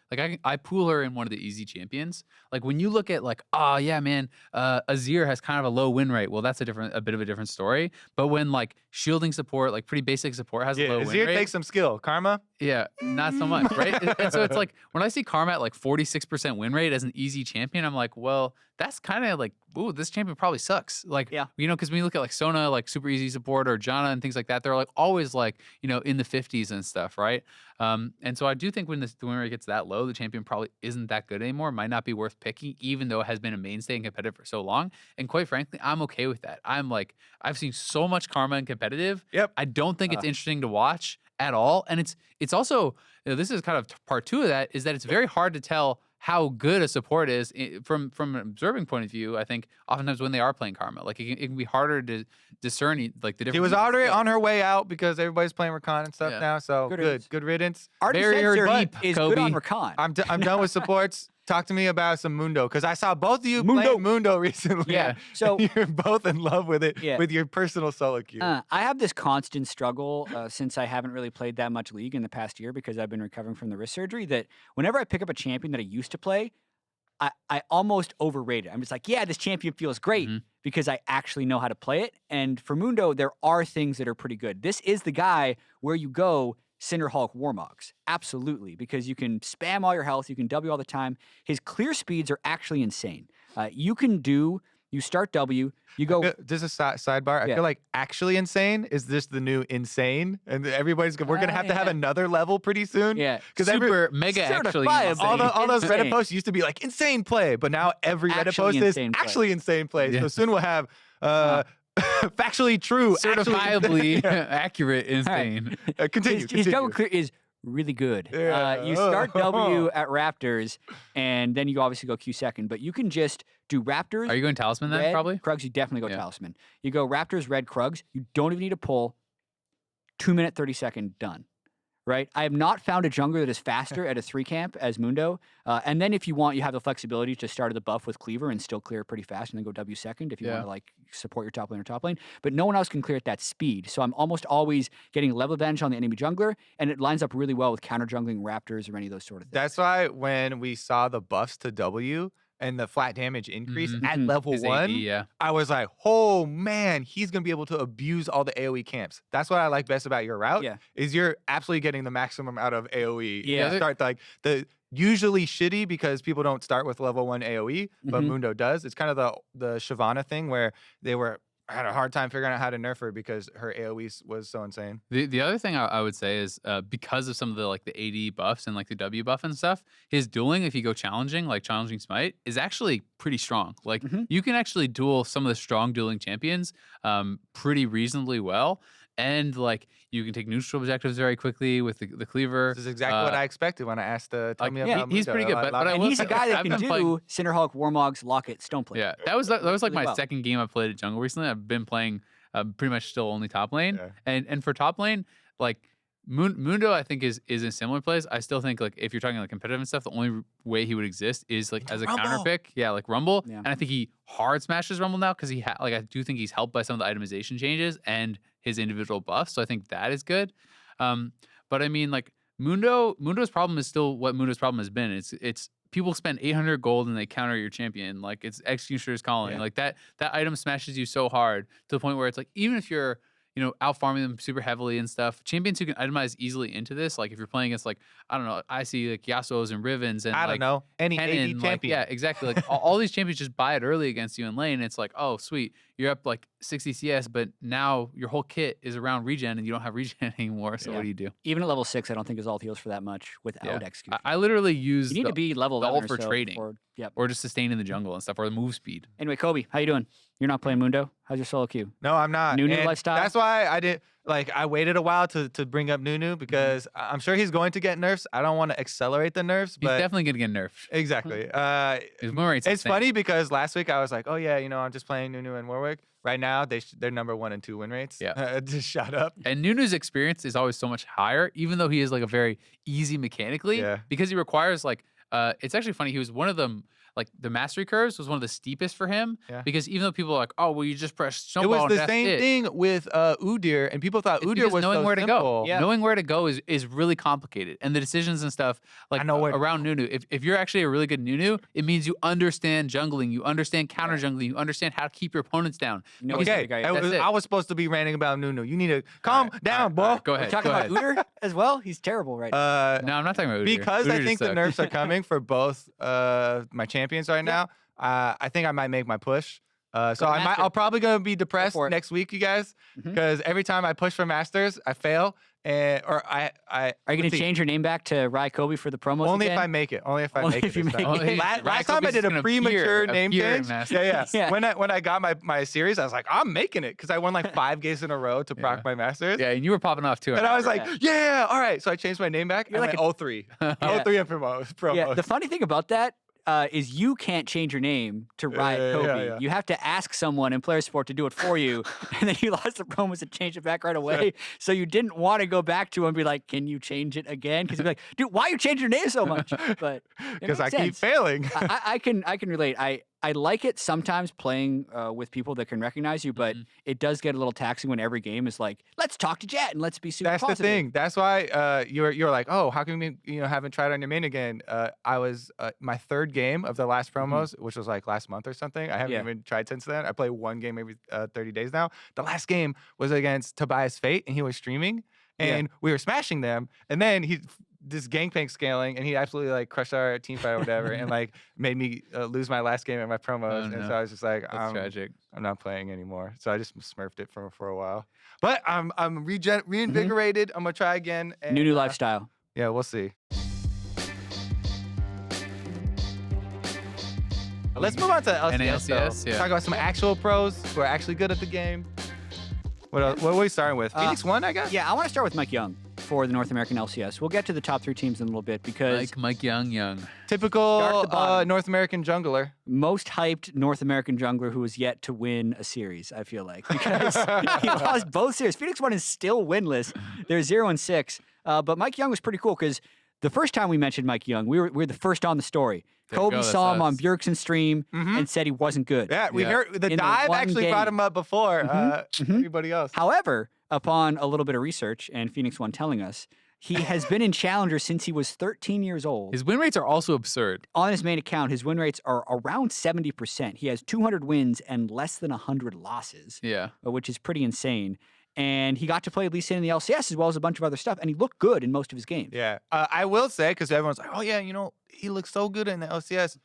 [SPEAKER 3] I pool her in one of the easy champions. Like when you look at like, oh yeah, man, Azir has kind of a low win rate. Well, that's a bit of a different story. But when like shielding support, like pretty basic support has a low win rate.
[SPEAKER 2] Azir takes some skill. Karma?
[SPEAKER 3] Yeah, not so much, right? And so it's like when I see Karma at like 46% win rate as an easy champion, I'm like, well, that's kind of like, ooh, this champion probably sucks. Like, because when you look at like Sona, like super easy support, or Janna and things like that, they're like always like, in the 50s and stuff, right? And so I do think when the win rate gets that low, the champion probably isn't that good anymore. Might not be worth picking, even though it has been a mainstay in competitive for so long. And quite frankly, I'm okay with that. I'm like, I've seen so much Karma in competitive.
[SPEAKER 2] Yep.
[SPEAKER 3] I don't think it's interesting to watch at all. And it's also, this is kind of part two of that, is that it's very hard to tell how good a support is from an observing point of view. I think oftentimes when they are playing Karma, like it can be harder to discern like the difference.
[SPEAKER 2] She was already on her way out because everybody's playing Rakan and stuff now. So good riddance.
[SPEAKER 1] Barrier deep is
[SPEAKER 3] Kobe.
[SPEAKER 1] good on Rakan.
[SPEAKER 2] I'm done with supports. Talk to me about some Mundo, because I saw both of you playing Mundo recently.
[SPEAKER 1] Yeah, so
[SPEAKER 2] you're both in love with it with your personal solo queue.
[SPEAKER 1] I have this constant struggle since I haven't really played that much League in the past year because I've been recovering from the wrist surgery, that whenever I pick up a champion that I used to play, I almost overrate it. I'm just like, yeah, this champion feels great because I actually know how to play it. And for Mundo, there are things that are pretty good. This is the guy where you go Cinderhulk Warmogs. Absolutely, because you can spam all your health, you can W all the time. His clear speeds are actually insane. You start W, you go...
[SPEAKER 2] Just a sidebar. I feel like actually insane is this the new insane? And we're going to have another level pretty soon.
[SPEAKER 1] Yeah.
[SPEAKER 3] Super mega actually insane.
[SPEAKER 2] All those Reddit posts used to be like insane play, but now every Reddit post is actually insane play. So soon we'll have... factually true,
[SPEAKER 3] certifiably accurate insane.
[SPEAKER 2] Continue.
[SPEAKER 1] His double clear is really good.
[SPEAKER 2] Yeah.
[SPEAKER 1] You start W at Raptors, and then you obviously go Q second. But you can just do Raptors.
[SPEAKER 3] Are you going Talisman then,
[SPEAKER 1] red,
[SPEAKER 3] probably?
[SPEAKER 1] Krugs, you definitely go
[SPEAKER 3] Yeah.
[SPEAKER 1] Talisman. You go Raptors, red, Krugs. You don't even need to pull. 2-minute, 30-second, done. Right? I have not found a jungler that is faster at a 3 camp as Mundo. And then if you want, you have the flexibility to start at the buff with Cleaver and still clear pretty fast and then go W second if you want to like support your top lane. But no one else can clear at that speed. So I'm almost always getting level advantage on the enemy jungler, and it lines up really well with counter jungling Raptors or any of those sort of things.
[SPEAKER 2] That's why when we saw the buffs to W and the flat damage increase at level
[SPEAKER 3] His
[SPEAKER 2] 1,
[SPEAKER 3] AD, yeah.
[SPEAKER 2] I was like, oh man, he's gonna be able to abuse all the AoE camps. That's what I like best about your route. Is you're absolutely getting the maximum out of AoE.
[SPEAKER 1] Yeah.
[SPEAKER 2] You start like the usually shitty because people don't start with level 1 AoE, but Mundo does. It's kind of the Shyvana thing where they had a hard time figuring out how to nerf her because her AoE was so insane.
[SPEAKER 3] The other thing I would say is because of some of the like the AD buffs and like the W buff and stuff, his dueling, if you go challenging, like challenging smite, is actually pretty strong. Like you can actually duel some of the strong dueling champions pretty reasonably well. And like you can take neutral objectives very quickly with the cleaver.
[SPEAKER 2] This is exactly what I expected when I asked tell me about
[SPEAKER 3] he's
[SPEAKER 2] Mundo.
[SPEAKER 3] pretty good.
[SPEAKER 1] And he's a guy that can do Cinderhawk, Warmogs, Locket, Stoneplate.
[SPEAKER 3] Yeah, that was like
[SPEAKER 1] really
[SPEAKER 3] my second game I played at jungle recently. I've been playing pretty much still only top lane. And for top lane, like Mundo, I think is in similar place. I still think like if you're talking like competitive and stuff, the only way he would exist is like as a counter pick. Yeah, like Rumble.
[SPEAKER 1] Yeah.
[SPEAKER 3] And I think he hard smashes Rumble now because like I do think he's helped by some of the itemization changes and his individual buffs. So I think that is good. But I mean like Mundo's problem is still what Mundo's problem has been. It's people spend 800 gold and they counter your champion. Like it's Executioner's Calling. Like that item smashes you so hard to the point where it's like even if you're out farming them super heavily and stuff. Champions who can itemize easily into this, like if you're playing against like, I don't know, I see like Yasuo's and Rivens and
[SPEAKER 2] I don't know, any
[SPEAKER 3] Kennen,
[SPEAKER 2] AD champion.
[SPEAKER 3] like, yeah, exactly. Like all these champions just buy it early against you in lane. It's like, oh, sweet. You're up like 60 CS, but now your whole kit is around regen and you don't have regen anymore. So what do you do?
[SPEAKER 1] Even at level 6, I don't think his ult heals for that much without execution.
[SPEAKER 3] I literally use
[SPEAKER 1] you need to be level 11
[SPEAKER 3] for
[SPEAKER 1] or so
[SPEAKER 3] trading. Or just sustaining the jungle and stuff, or the move speed.
[SPEAKER 1] Anyway, Kobe, how you doing? You're not playing Mundo? How's your solo queue?
[SPEAKER 2] No, I'm not.
[SPEAKER 1] Nunu
[SPEAKER 2] And
[SPEAKER 1] lifestyle?
[SPEAKER 2] That's why I did. Like, I waited a while to bring up Nunu because I'm sure he's going to get nerfs. I don't want to accelerate the nerfs,
[SPEAKER 3] He's
[SPEAKER 2] but
[SPEAKER 3] definitely gonna get nerfed.
[SPEAKER 2] exactly.
[SPEAKER 3] His win rate's
[SPEAKER 2] It's
[SPEAKER 3] insane.
[SPEAKER 2] funny because last week I was like, oh yeah, I'm just playing Nunu and Warwick. Right now, they're number 1 and 2 win rates.
[SPEAKER 3] Yeah.
[SPEAKER 2] Just shot up.
[SPEAKER 3] And Nunu's experience is always so much higher, even though he is like a very easy mechanically.
[SPEAKER 2] Yeah.
[SPEAKER 3] Because he requires like, it's actually funny. He was one of them. Like the mastery curves was one of the steepest for him because even though people are like, oh, well, you just press snowball.
[SPEAKER 2] It was the
[SPEAKER 3] and
[SPEAKER 2] same thing with Udyr, and people thought
[SPEAKER 3] It's
[SPEAKER 2] Udyr
[SPEAKER 3] because
[SPEAKER 2] was
[SPEAKER 3] knowing
[SPEAKER 2] so
[SPEAKER 3] where to
[SPEAKER 2] simple.
[SPEAKER 3] go. Knowing where to go is really complicated, and the decisions and stuff like
[SPEAKER 2] I know where
[SPEAKER 3] around Nunu. If you're actually a really good Nunu, it means you understand jungling, you understand counter jungling, you understand how to keep your opponents down.
[SPEAKER 2] Okay, I was supposed to be ranting about Nunu. You need to calm down, boy.
[SPEAKER 3] Go ahead.
[SPEAKER 1] We're talking about Udyr as well? He's terrible right now.
[SPEAKER 3] No, I'm not talking about Udyr.
[SPEAKER 2] Because
[SPEAKER 3] Udyr
[SPEAKER 2] I
[SPEAKER 3] just
[SPEAKER 2] think the
[SPEAKER 3] sucks.
[SPEAKER 2] nerfs are coming for both my champions right now. I think I might make my push. So I'll probably gonna be depressed next week, you guys, because every time I push for masters, I fail. Are
[SPEAKER 1] you gonna change your name back to Rai Kobe for the promos?
[SPEAKER 2] Only
[SPEAKER 1] again?
[SPEAKER 2] if I make it. Only if I make it.
[SPEAKER 1] if you
[SPEAKER 2] this
[SPEAKER 1] make
[SPEAKER 2] time.
[SPEAKER 1] it.
[SPEAKER 2] Last time I did a premature name change. Yeah.
[SPEAKER 1] Yeah.
[SPEAKER 2] When I got my series, I was like, I'm making it because I won like 5 games in a row to proc my masters.
[SPEAKER 3] Yeah, and you were popping off too.
[SPEAKER 2] And I was like, yeah, all right. So I changed my name back.
[SPEAKER 1] You're like
[SPEAKER 2] 03. 03 in promos.
[SPEAKER 1] Yeah. The funny thing about that is you can't change your name to Riot Kobe. You have to ask someone in player support to do it for you, and then you lost the promos and changed it back right away. So you didn't want to go back to him and be like, "Can you change it again?" Because you'd be like, "Dude, why you change your name so much?" But
[SPEAKER 2] because I keep failing.
[SPEAKER 1] I can relate. I like it sometimes playing with people that can recognize you, but it does get a little taxing when every game is like, let's talk to Jet and let's be super
[SPEAKER 2] That's
[SPEAKER 1] positive.
[SPEAKER 2] the thing. That's why you're like, oh, how come you haven't tried on your main again? I was my 3rd game of the last promos, which was like last month or something. I haven't even tried since then. I play 1 game every 30 days now. The last game was against Tobias Fate, and he was streaming, and we were smashing them, and then this Gangplank scaling, and he absolutely like crushed our team fight or whatever, and like made me lose my last game at my promos. And so I was just like,
[SPEAKER 3] That's tragic.
[SPEAKER 2] I'm not playing anymore. So I just smurfed it for a while. But I'm reinvigorated. I'm gonna try again. And,
[SPEAKER 1] New lifestyle.
[SPEAKER 2] Yeah, we'll see. Let's move on to LCS.
[SPEAKER 3] NA LCS,
[SPEAKER 2] Talk about some actual pros who are actually good at the game. What are we starting with? Phoenix 1, I guess?
[SPEAKER 1] Yeah, I want to start with Mike Young. for the North American LCS. We'll get to the top 3 teams in a little bit because
[SPEAKER 3] Mike Young.
[SPEAKER 1] Start at
[SPEAKER 2] Typical
[SPEAKER 1] the bottom.
[SPEAKER 2] North American jungler.
[SPEAKER 1] most hyped North American jungler who has yet to win a series, I feel like, because he lost both series. Phoenix One is still winless. They're 0-6. But Mike Young was pretty cool because the first time we mentioned Mike Young, we were the first on the story.
[SPEAKER 3] There you
[SPEAKER 1] Kobe
[SPEAKER 3] go,
[SPEAKER 1] saw him
[SPEAKER 3] that's
[SPEAKER 1] on
[SPEAKER 3] us.
[SPEAKER 1] Bjergsen's stream and said he wasn't good.
[SPEAKER 2] Yeah, we
[SPEAKER 3] Yeah.
[SPEAKER 2] heard the
[SPEAKER 1] In the
[SPEAKER 2] dive
[SPEAKER 1] one
[SPEAKER 2] actually
[SPEAKER 1] game.
[SPEAKER 2] brought him up before everybody else.
[SPEAKER 1] However, upon a little bit of research and Phoenix One telling us, he has been in Challenger since he was 13 years old.
[SPEAKER 3] His win rates are also absurd.
[SPEAKER 1] On his main account, his win rates are around 70%. He has 200 wins and less than 100 losses,
[SPEAKER 3] Yeah.
[SPEAKER 1] which is pretty insane. And he got to play Lee Sin in the LCS as well as a bunch of other stuff, and he looked good in most of his games.
[SPEAKER 2] Yeah, I will say, because everyone's like, oh yeah, he looks so good in the LCS.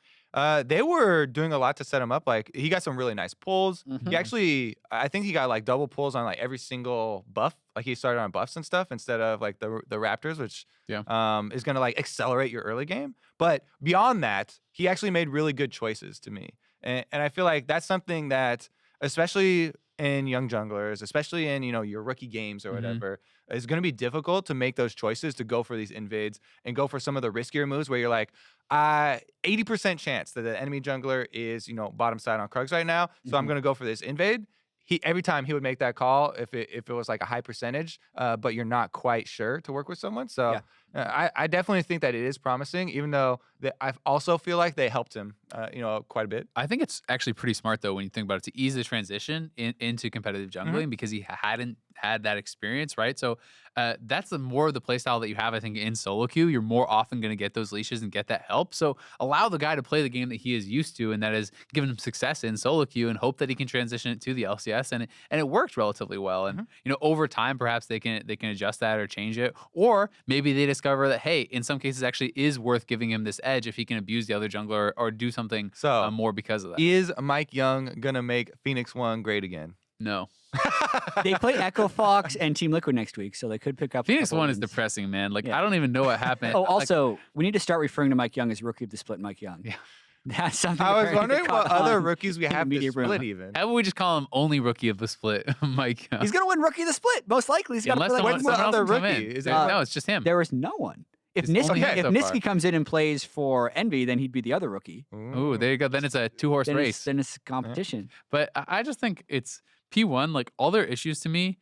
[SPEAKER 2] They were doing a lot to set him up. Like, he got some really nice pulls. He actually, I think he got like double pulls on like every single buff. Like, he started on buffs and stuff instead of like the Raptors, which is gonna like accelerate your early game. But beyond that, he actually made really good choices to me, and I feel like that's something that, especially in young junglers, especially in your rookie games or whatever, it's going to be difficult to make those choices to go for these invades and go for some of the riskier moves where you're like 80% chance that the enemy jungler is bottom side on Krugs right now, so I'm going to go for this invade. Every time he would make that call if it was like a high percentage, but you're not quite sure to work with someone. So I definitely think that it is promising, even though I also feel like they helped him quite a bit.
[SPEAKER 3] I think it's actually pretty smart, though, when you think about it, to ease the transition into competitive jungling because he hadn't had that experience, right? So that's more of the playstyle that you have, I think, in solo queue. You're more often going to get those leashes and get that help. So allow the guy to play the game that he is used to, and that is giving him success in solo queue, and hope that he can transition it to the LCS. And it worked relatively well. And over time, perhaps they can adjust that or change it, or maybe they discover that, hey, in some cases, actually is worth giving him this edge if he can abuse the other jungler or do something more because of that.
[SPEAKER 2] Is Mike Young gonna make Phoenix One great again?
[SPEAKER 3] No.
[SPEAKER 1] They play Echo Fox and Team Liquid next week, so they could pick up.
[SPEAKER 3] Phoenix
[SPEAKER 1] a couple
[SPEAKER 3] One is
[SPEAKER 1] wins.
[SPEAKER 3] depressing, man. Like, I don't even know what happened.
[SPEAKER 1] Oh, also, we need to start referring to Mike Young as Rookie of the Split Mike Young.
[SPEAKER 3] Yeah.
[SPEAKER 1] That's something.
[SPEAKER 2] I was
[SPEAKER 1] apparently
[SPEAKER 2] wondering what
[SPEAKER 1] caught
[SPEAKER 2] other
[SPEAKER 1] on
[SPEAKER 2] rookies we
[SPEAKER 1] in the
[SPEAKER 2] have
[SPEAKER 1] media
[SPEAKER 2] to
[SPEAKER 1] room.
[SPEAKER 2] split even.
[SPEAKER 3] How about we just call him only rookie of the split, Mike?
[SPEAKER 1] He's going to win Rookie of the Split, most likely. He's got to
[SPEAKER 3] Unless
[SPEAKER 1] play like
[SPEAKER 3] someone
[SPEAKER 1] one
[SPEAKER 3] else
[SPEAKER 2] other
[SPEAKER 3] can come
[SPEAKER 2] rookie?
[SPEAKER 3] in.
[SPEAKER 2] Is
[SPEAKER 3] No, it's just him.
[SPEAKER 1] There is no one. If
[SPEAKER 3] It's only him so
[SPEAKER 1] Niski
[SPEAKER 3] far.
[SPEAKER 1] comes in and plays for Envy, then he'd be the other rookie.
[SPEAKER 3] Ooh, there you go. Then it's a two-horse
[SPEAKER 1] Then
[SPEAKER 3] race.
[SPEAKER 1] it's competition.
[SPEAKER 3] But I just think it's P1, like all their issues to me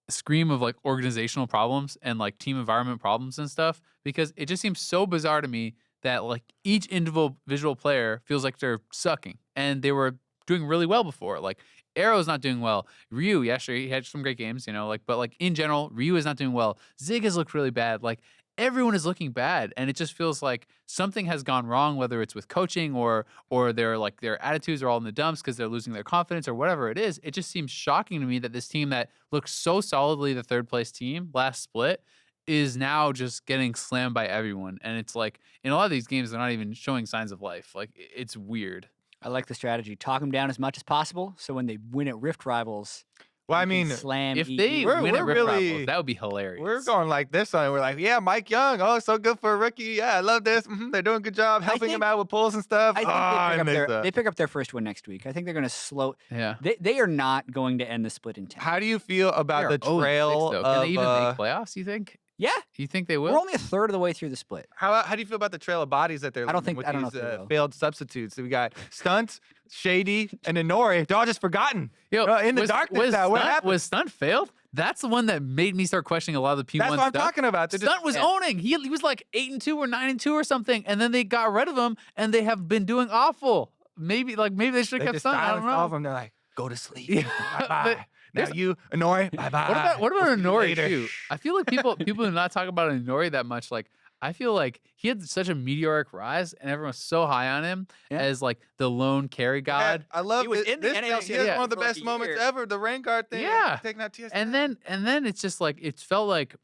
[SPEAKER 3] scream of like organizational problems and like team environment problems and stuff, because it just seems so bizarre to me that like each individual player feels like they're sucking, and they were doing really well before. Like Arrow's not doing well. Ryu, yeah, sure, he had some great games, but like in general, Ryu is not doing well. Zig has looked really bad. Like everyone is looking bad, and it just feels like something has gone wrong, whether it's with coaching or their attitudes are all in the dumps because they're losing their confidence or whatever it is. It just seems shocking to me that this team that looked so solidly the third place team last split is now just getting slammed by everyone. And it's like in a lot of these games, they're not even showing signs of life. Like it's weird.
[SPEAKER 1] I like the strategy. Talk them down as much as possible, so when they win at Rift Rivals,
[SPEAKER 2] Well, I
[SPEAKER 1] you can
[SPEAKER 2] mean,
[SPEAKER 1] slam.
[SPEAKER 3] If
[SPEAKER 1] EG.
[SPEAKER 3] they
[SPEAKER 2] We're-
[SPEAKER 3] win
[SPEAKER 2] we're
[SPEAKER 3] at Rift
[SPEAKER 2] really-
[SPEAKER 3] Rivals, that would be hilarious.
[SPEAKER 2] we're going like this on it. We're like, yeah, Mike Young. Oh, so good for a rookie. Yeah, I love this. They're doing a good job helping him
[SPEAKER 1] think-
[SPEAKER 2] out with pulls and stuff.
[SPEAKER 1] I think
[SPEAKER 2] I
[SPEAKER 1] they pick up their first win next week. I think they're going to slow.
[SPEAKER 3] Yeah.
[SPEAKER 1] They are not going to end the split in 10.
[SPEAKER 2] How do you feel about the
[SPEAKER 3] They're 0-6
[SPEAKER 2] trail
[SPEAKER 3] though.
[SPEAKER 2] of?
[SPEAKER 3] Can they even make playoffs, you think?
[SPEAKER 1] Yeah,
[SPEAKER 3] You think they will?
[SPEAKER 1] we're only a third of the way through the split.
[SPEAKER 2] How do you feel about the trail of bodies that they're
[SPEAKER 1] I don't
[SPEAKER 2] leaving
[SPEAKER 1] think-
[SPEAKER 2] with
[SPEAKER 1] I don't know
[SPEAKER 2] these
[SPEAKER 1] if they will.
[SPEAKER 2] failed substitutes? So we got Stunt, Shady, and Inori. They're all just forgotten.
[SPEAKER 3] Yo,
[SPEAKER 2] In the darkness now. What happened?
[SPEAKER 3] Was Stunt failed? That's the one that made me start questioning a lot of the P1
[SPEAKER 2] That's what I'm
[SPEAKER 3] stuff.
[SPEAKER 2] talking about. They're just-
[SPEAKER 3] Stunt was owning. He was like 8-2 or 9-2 or something, and then they got rid of him, and they have been doing awful. Maybe they should
[SPEAKER 2] They
[SPEAKER 3] have kept
[SPEAKER 2] just
[SPEAKER 3] Stunt. I don't
[SPEAKER 2] silenced all of
[SPEAKER 3] know.
[SPEAKER 2] them. They're like, go to sleep.
[SPEAKER 3] Yeah.
[SPEAKER 2] Bye-bye. Now
[SPEAKER 3] there's-
[SPEAKER 2] you, Inori, bye-bye.
[SPEAKER 3] What about
[SPEAKER 2] We'll see you
[SPEAKER 3] Inori
[SPEAKER 2] later.
[SPEAKER 3] too? I feel like people do not talk about Inori that much. Like I feel like he had such a meteoric rise, and everyone's so high on him as like the lone carry god.
[SPEAKER 2] Yeah, I love
[SPEAKER 1] He was
[SPEAKER 2] this.
[SPEAKER 1] in the
[SPEAKER 2] This
[SPEAKER 1] NA
[SPEAKER 2] thing, he has
[SPEAKER 1] LCS
[SPEAKER 2] one of the
[SPEAKER 1] for like
[SPEAKER 2] best
[SPEAKER 1] a
[SPEAKER 2] moments
[SPEAKER 1] year.
[SPEAKER 2] ever. The rain guard thing.
[SPEAKER 3] Yeah.
[SPEAKER 2] Taking out TS.
[SPEAKER 3] And then it's just like it felt like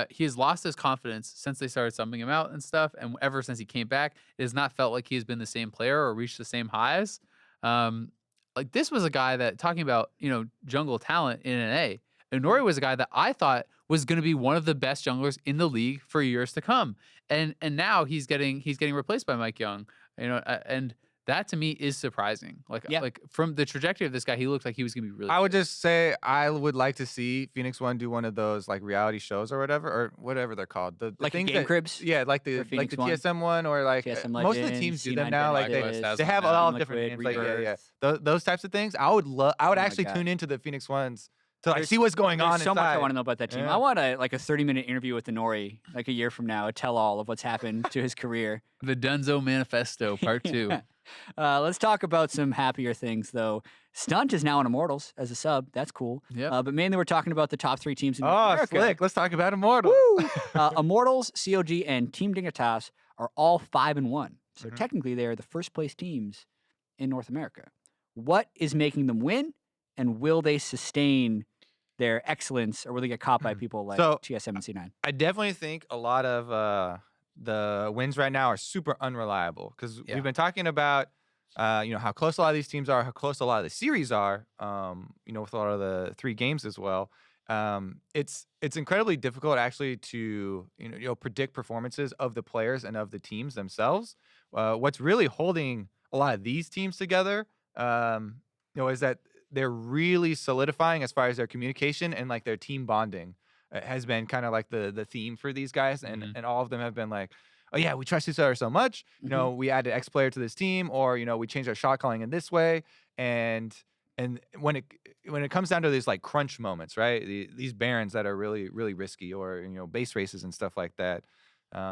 [SPEAKER 3] he has lost his confidence since they started subbing him out and stuff. And ever since he came back, it has not felt like he has been the same player or reached the same highs. Like this was a guy that, talking about jungle talent in NA, Inori was a guy that I thought was going to be one of the best junglers in the league for years to come. And now he's getting replaced by Mike Young. And That to me is surprising. Like from the trajectory of this guy, he looked like he was gonna be really.
[SPEAKER 2] I would
[SPEAKER 3] good.
[SPEAKER 2] just say I would like to see Phoenix One do one of those like reality shows or whatever they're called. The
[SPEAKER 1] Like
[SPEAKER 2] things
[SPEAKER 1] Game
[SPEAKER 2] that,
[SPEAKER 1] Cribs?
[SPEAKER 2] yeah, like
[SPEAKER 1] For
[SPEAKER 2] the
[SPEAKER 1] Phoenix One?
[SPEAKER 2] TSM one or like
[SPEAKER 1] TSM
[SPEAKER 2] most of the
[SPEAKER 1] Legends,
[SPEAKER 2] teams do them
[SPEAKER 1] C9
[SPEAKER 2] now. Like
[SPEAKER 3] Genesis,
[SPEAKER 2] they have
[SPEAKER 3] Team
[SPEAKER 2] all
[SPEAKER 1] Liquid,
[SPEAKER 2] different names. Like
[SPEAKER 1] Rebirth.
[SPEAKER 2] those types of things. I would actually
[SPEAKER 1] God.
[SPEAKER 2] tune into the Phoenix Ones to like
[SPEAKER 1] There's-
[SPEAKER 2] see what's going on
[SPEAKER 1] There's so much I
[SPEAKER 2] inside.
[SPEAKER 1] want to know about that team.
[SPEAKER 2] Yeah.
[SPEAKER 1] I want a 30-minute interview with Nori like a year from now, a tell-all of what's happened to his career.
[SPEAKER 3] The Dunzo Manifesto Part 2.
[SPEAKER 1] Let's talk about some happier things, though. Stunt is now on Immortals as a sub. That's cool.
[SPEAKER 3] Yep.
[SPEAKER 1] But mainly we're talking about the top 3 teams in North
[SPEAKER 2] Oh,
[SPEAKER 1] America.
[SPEAKER 2] slick! Let's talk about Immortals.
[SPEAKER 1] Woo! Immortals, COG, and Team Dignitas are all 5-1. So technically, they are the first place teams in North America. What is making them win, and will they sustain their excellence, or will they get caught by people like TSM and C9?
[SPEAKER 2] I definitely think a lot of the wins right now are super unreliable because we've been talking about how close a lot of these teams are, how close a lot of the series are, with a lot of the 3 games as well. It's incredibly difficult actually to predict performances of the players and of the teams themselves. What's really holding a lot of these teams together, is that they're really solidifying as far as their communication and like their team bonding has been kind of like the theme for these guys, and all of them have been like, oh yeah, we trust each other so much. We added X player to this team, or we changed our shot calling in this way, and when it comes down to these like crunch moments, right? These barons that are really really risky, or base races and stuff like that,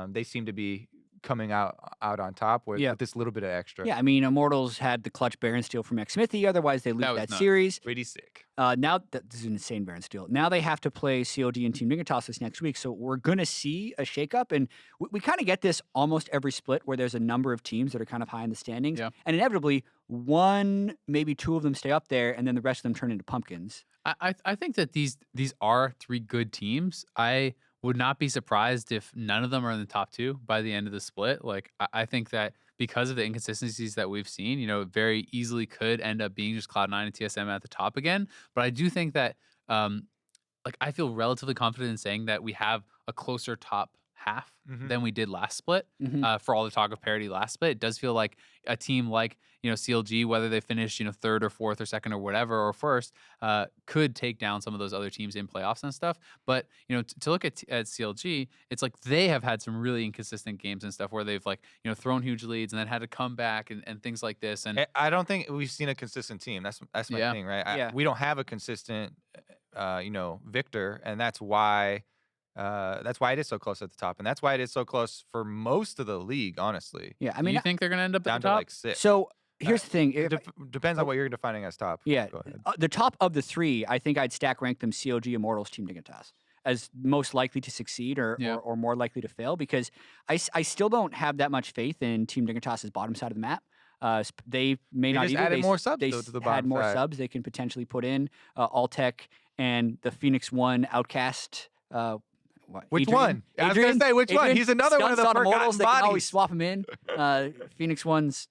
[SPEAKER 2] they seem to be coming out on top with this little bit of extra.
[SPEAKER 1] Yeah, I mean, Immortals had the clutch Baron steal from Xmithy. Otherwise, they lose that series.
[SPEAKER 2] Pretty sick.
[SPEAKER 1] Now, this is an insane Baron steal. Now they have to play COD and Team Dignitas this next week. So we're going to see a shakeup. And we kind of get this almost every split where there's a number of teams that are kind of high in the standings.
[SPEAKER 3] Yeah.
[SPEAKER 1] And inevitably, one, maybe 2 of them stay up there, and then the rest of them turn into pumpkins.
[SPEAKER 3] I think that these are 3 good teams. I would not be surprised if none of them are in the top 2 by the end of the split. Like, I think that because of the inconsistencies that we've seen, it very easily could end up being just Cloud9 and TSM at the top again. But I do think that, I feel relatively confident in saying that we have a closer top half than we did last split. For all the talk of parity last split, it does feel like a team like CLG, whether they finish 3rd or 4th or 2nd or whatever or 1st, could take down some of those other teams in playoffs and stuff. But to look at CLG, it's like they have had some really inconsistent games and stuff where they've thrown huge leads and then had to come back and things like this. And
[SPEAKER 2] I don't think we've seen a consistent team. That's my thing, right? We don't have a consistent victor, and that's why it is so close at the top, and that's why it is so close for most of the league, honestly.
[SPEAKER 1] Yeah, I mean,
[SPEAKER 3] you think they're going to end up
[SPEAKER 2] down
[SPEAKER 3] at the top?
[SPEAKER 2] to like 6.
[SPEAKER 1] So here's the thing.
[SPEAKER 2] Depends on what you're defining as top.
[SPEAKER 1] Yeah,
[SPEAKER 2] Go ahead.
[SPEAKER 1] the top of the 3, I think I'd stack rank them COG, Immortals, Team Dignitas as most likely to succeed or more likely to fail, because I still don't have that much faith in Team Dignitas' bottom side of the map. They may not
[SPEAKER 2] just
[SPEAKER 1] either.
[SPEAKER 2] added more subs
[SPEAKER 1] they
[SPEAKER 2] to the
[SPEAKER 1] had
[SPEAKER 2] bottom
[SPEAKER 1] more
[SPEAKER 2] side.
[SPEAKER 1] subs they can potentially put in. Alltech and the Phoenix One Outcast.
[SPEAKER 2] Which
[SPEAKER 1] Adrian?
[SPEAKER 2] one? I was going to say, which one?
[SPEAKER 1] Adrian?
[SPEAKER 2] He's another one of the
[SPEAKER 1] Stunts on
[SPEAKER 2] forgotten
[SPEAKER 1] Immortals, they can always
[SPEAKER 2] bodies.
[SPEAKER 1] swap him in. Phoenix One's,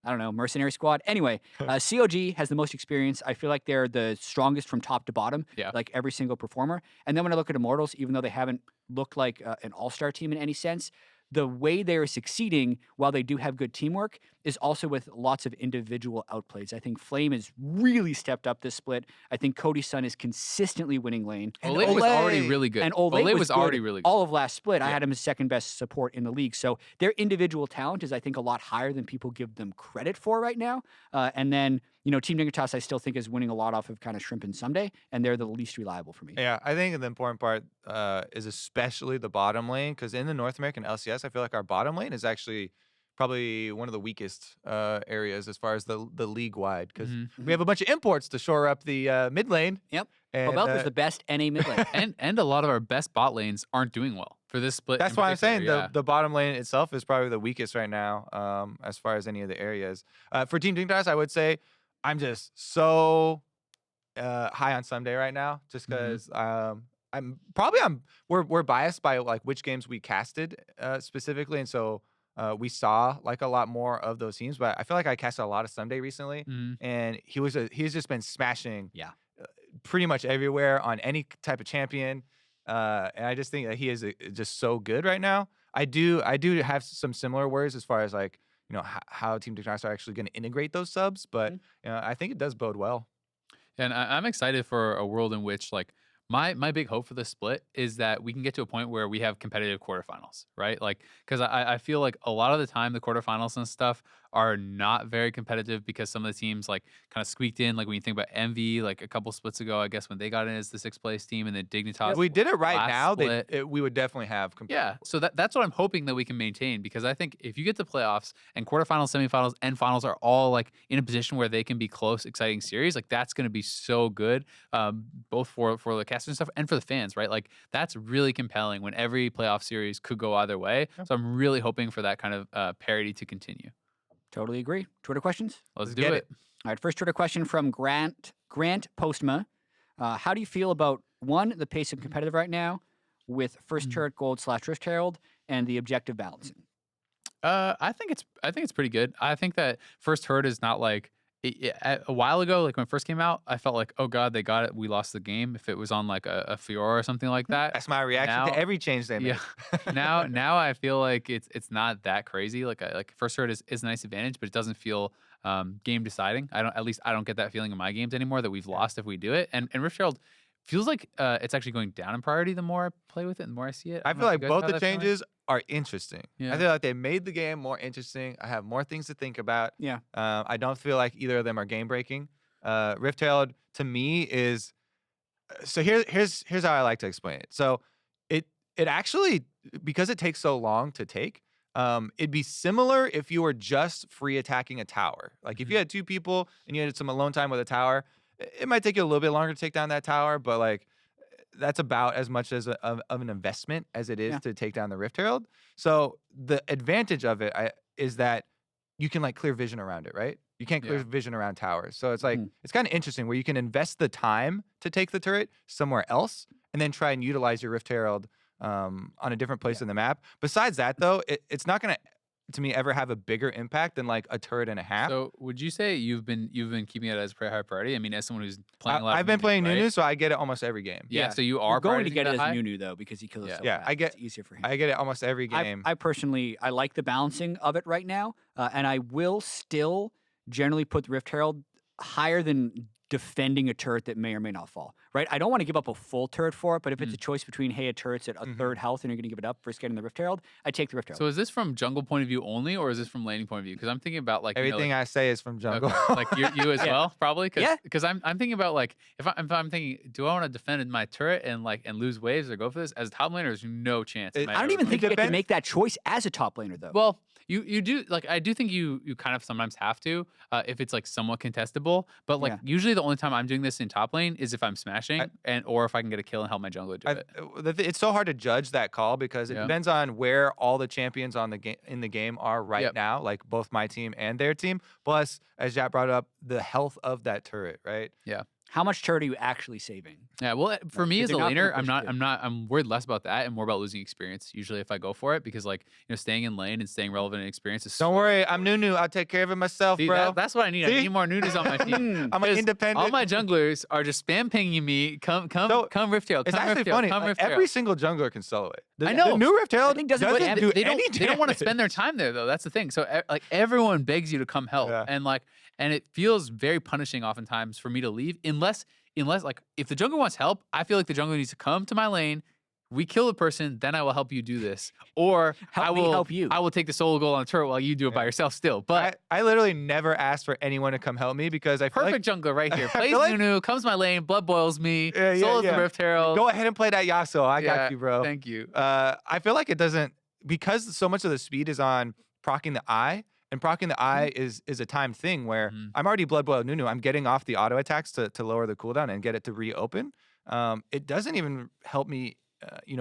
[SPEAKER 1] I don't know, mercenary squad. Anyway, COG has the most experience. I feel like they're the strongest from top to bottom, like every single performer. And then when I look at Immortals, even though they haven't looked like an all-star team in any sense, the way they are succeeding, while they do have good teamwork, is also with lots of individual outplays. I think Flame has really stepped up this split. I think Cody's son is consistently winning lane.
[SPEAKER 3] And Ole was already really good.
[SPEAKER 1] And Ole was
[SPEAKER 3] already
[SPEAKER 1] good
[SPEAKER 3] really good.
[SPEAKER 1] all of last split. I had him as second best support in the league. So their individual talent is, I think, a lot higher than people give them credit for right now. And then, Team Dignitas, I still think, is winning a lot off of kind of Shrimp and Someday, and they're the least reliable for me.
[SPEAKER 2] Yeah, I think the important part is especially the bottom lane, because in the North American LCS, I feel like our bottom lane is actually probably one of the weakest areas as far as the league-wide, because we have a bunch of imports to shore up the mid lane.
[SPEAKER 1] Yep.
[SPEAKER 2] And,
[SPEAKER 1] Belter's the best NA mid lane.
[SPEAKER 3] and a lot of our best bot lanes aren't doing well for this split.
[SPEAKER 2] That's why I'm saying
[SPEAKER 3] yeah.
[SPEAKER 2] the bottom lane itself is probably the weakest right now, as far as any of the areas. For Team Dignitas, I would say I'm just so high on Someday right now, just because we're biased by like which games we casted specifically, and so we saw like a lot more of those teams. But I feel like I casted a lot of Someday recently, and he's just been smashing pretty much everywhere on any type of champion, and I just think that he is just so good right now. I do have some similar words as far as like how Team Dictaster are actually going to integrate those subs. But I think it does bode well.
[SPEAKER 3] And I'm excited for a world in which, like, my big hope for the split is that we can get to a point where we have competitive quarterfinals, right? Like, because I feel like a lot of the time the quarterfinals and stuff are not very competitive because some of the teams like kind of squeaked in. Like when you think about Envy, like a couple splits ago, I guess when they got in as the 6th place team, and then Dignitas.
[SPEAKER 2] If we did it right now,
[SPEAKER 3] split,
[SPEAKER 2] we would definitely have
[SPEAKER 3] yeah. So that's what I'm hoping that we can maintain, because I think if you get to playoffs and quarterfinals, semifinals, and finals are all like in a position where they can be close, exciting series, like that's going to be so good, both for the casters and stuff and for the fans, right? Like that's really compelling when every playoff series could go either way. So I'm really hoping for that kind of parity to continue.
[SPEAKER 1] Totally agree. Twitter questions?
[SPEAKER 3] Let's do it.
[SPEAKER 1] All right, first Twitter question from Grant Postma. How do you feel about, one, the pace of competitive right now with first turret gold / Rift Herald and the objective balancing?
[SPEAKER 3] I think it's pretty good. I think that first turret is not like a while ago, like when it first came out, I felt like, oh god, they got it, we lost the game. If it was on like a Fiora or something like that.
[SPEAKER 2] That's my reaction to every change they make.
[SPEAKER 3] Yeah. now I feel like it's not that crazy. Like first turret is a nice advantage, but it doesn't feel game deciding. I don't get that feeling in my games anymore that we've lost if we do it. And Rift Herald feels like it's actually going down in priority the more I play with it and the more I see it.
[SPEAKER 2] I feel like both the changes are interesting. Yeah. I feel like they made the game more interesting. I have more things to think about.
[SPEAKER 1] Yeah.
[SPEAKER 2] I don't feel like either of them are game breaking. Rift Herald to me is so here's how I like to explain it. So it actually, because it takes so long to take, it'd be similar if you were just free attacking a tower. Like if you had 2 people and you had some alone time with a tower, it might take you a little bit longer to take down that tower, but like that's about as much as of an investment as it is to take down the Rift Herald. So the advantage of it is that you can like clear vision around it, right? You can't clear vision around towers. So it's like, it's kind of interesting where you can invest the time to take the turret somewhere else and then try and utilize your Rift Herald on a different place in the map. Besides that though, it's not going to me ever have a bigger impact than like a turret and a half.
[SPEAKER 3] So would you say you've been keeping it as pretty high priority? I mean, as someone who's playing a lot.
[SPEAKER 2] I've been playing Nunu, so I get it almost every game.
[SPEAKER 3] Yeah. So you are
[SPEAKER 1] going to get it as Nunu though, because he kills so fast.
[SPEAKER 2] It's
[SPEAKER 1] easier for him.
[SPEAKER 2] I get it almost every game.
[SPEAKER 1] I personally like the balancing of it right now, and I will still generally put the Rift Herald higher than defending a turret that may or may not fall, right? I don't want to give up a full turret for it, but if it's a choice between, hey, a turret's at a third health and you're going to give it up for getting the Rift Herald, I take the Rift Herald.
[SPEAKER 3] So is this from jungle point of view only, or is this from laning point of view? Because I'm thinking about like
[SPEAKER 2] everything I say is from jungle.
[SPEAKER 3] Okay. Like you as well, probably. Because I'm thinking about like if I'm thinking, do I want to defend my turret and lose waves or go for this as a top laner? There's no chance.
[SPEAKER 1] I don't even think you get to make that choice as a top laner though.
[SPEAKER 3] Well, you do, like, I do think you kind of sometimes have to if it's like somewhat contestable, but like usually the only time I'm doing this in top lane is if I'm smashing or if I can get a kill and help my jungler do it.
[SPEAKER 2] It's so hard to judge that call because it depends on where all the champions in the game are right now, like both my team and their team. Plus, as Jack brought up, the health of that turret, right?
[SPEAKER 3] Yeah.
[SPEAKER 1] How much turret are you actually saving?
[SPEAKER 3] Yeah, well, for me as a laner, I'm worried less about that and more about losing experience. Usually, if I go for it, because like staying in lane and staying relevant in experience is.
[SPEAKER 2] Don't worry, I'm Nunu. I'll take care of it myself, bro.
[SPEAKER 3] That's what I need. I need more Nunus on my team.
[SPEAKER 2] I'm an independent.
[SPEAKER 3] All my junglers are just spam pinging me. Come Rift Herald.
[SPEAKER 2] It's actually funny. Every single jungler can solo it.
[SPEAKER 3] I know.
[SPEAKER 2] The new Rift Herald doesn't do any damage.
[SPEAKER 3] They don't want to spend their time there though. That's the thing. So like everyone begs you to come help, and it feels very punishing oftentimes for me to leave unless like if the jungler wants help, I feel like the jungler needs to come to my lane. We kill the person, then I will help you do this, or I will help you. I will take the solo goal on the turret while you do it by yourself still. But
[SPEAKER 2] I literally never asked for anyone to come help me because I feel
[SPEAKER 3] perfect jungler right here. Plays Nunu, comes my lane, blood boils me, solos the Rift Herald.
[SPEAKER 2] Go ahead and play that Yasuo. I got you, bro.
[SPEAKER 3] Thank you.
[SPEAKER 2] I feel like it doesn't, because so much of the speed is on proccing the eye. And proccing the eye is a timed thing where I'm already blood boiled Nunu. I'm getting off the auto attacks to lower the cooldown and get it to reopen. It doesn't even help me,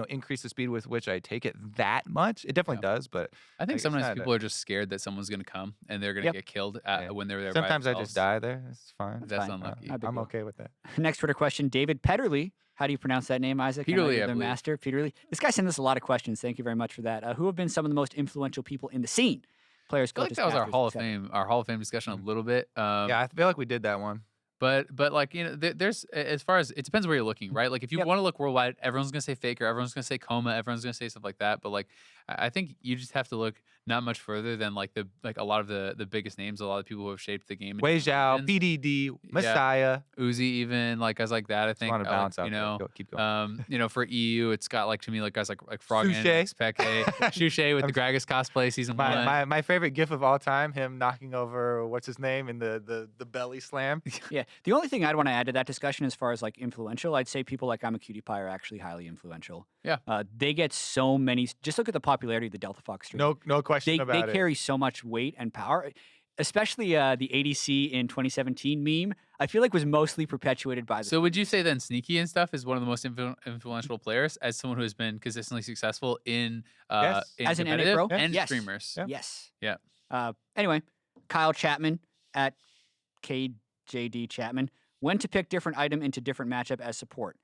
[SPEAKER 2] increase the speed with which I take it that much. It definitely does, but
[SPEAKER 3] I think sometimes people are just scared that someone's going to come and they're going to get killed when they're there.
[SPEAKER 2] Sometimes I just die there. It's fine.
[SPEAKER 3] That's unlucky.
[SPEAKER 2] I'm okay with that.
[SPEAKER 1] Next Twitter question, David Petterly. How do you pronounce that name, Isaac?
[SPEAKER 3] Peterly,
[SPEAKER 1] the master. Peterly. This guy sent us a lot of questions. Thank you very much for that. Who have been some of the most influential people in the scene? Players,
[SPEAKER 3] I feel like that was our Hall of Fame discussion a little bit.
[SPEAKER 2] I feel like we did that one.
[SPEAKER 3] But like there's as far as it depends where you're looking, right? Like if you want to look worldwide, everyone's gonna say Faker, everyone's gonna say Coma, everyone's gonna say stuff like that. But like I think you just have to look not much further than like a lot of the biggest names, a lot of people who have shaped the game.
[SPEAKER 2] Wei Zhao, PDD, Messiah,
[SPEAKER 3] Uzi, even like guys like that. I think.
[SPEAKER 2] Want to balance out, keep going.
[SPEAKER 3] For EU, it's got like to me like guys like Froggen,
[SPEAKER 2] Suchet.
[SPEAKER 3] Peke, Suchet with the Gragas cosplay season 1.
[SPEAKER 2] My favorite GIF of all time, him knocking over what's his name in the belly slam.
[SPEAKER 1] Yeah, the only thing I'd want to add to that discussion as far as like influential, I'd say people like I'm a Cutie Pie are actually highly influential.
[SPEAKER 3] Yeah,
[SPEAKER 1] they get so many. Just look at the popularity of the Delta Fox stream.
[SPEAKER 2] No question about it.
[SPEAKER 1] They carry so much weight and power. Especially the ADC in 2017 meme, I feel like was mostly perpetuated by the.
[SPEAKER 3] So would you say then Sneaky and stuff is one of the most influential players as someone who has been consistently successful in
[SPEAKER 1] as an NA pro
[SPEAKER 3] and
[SPEAKER 1] yes.
[SPEAKER 3] streamers?
[SPEAKER 1] Yeah. Yes.
[SPEAKER 3] Yeah.
[SPEAKER 1] Anyway, Kyle Chapman at KJD Chapman. When to pick different item into different matchup as support.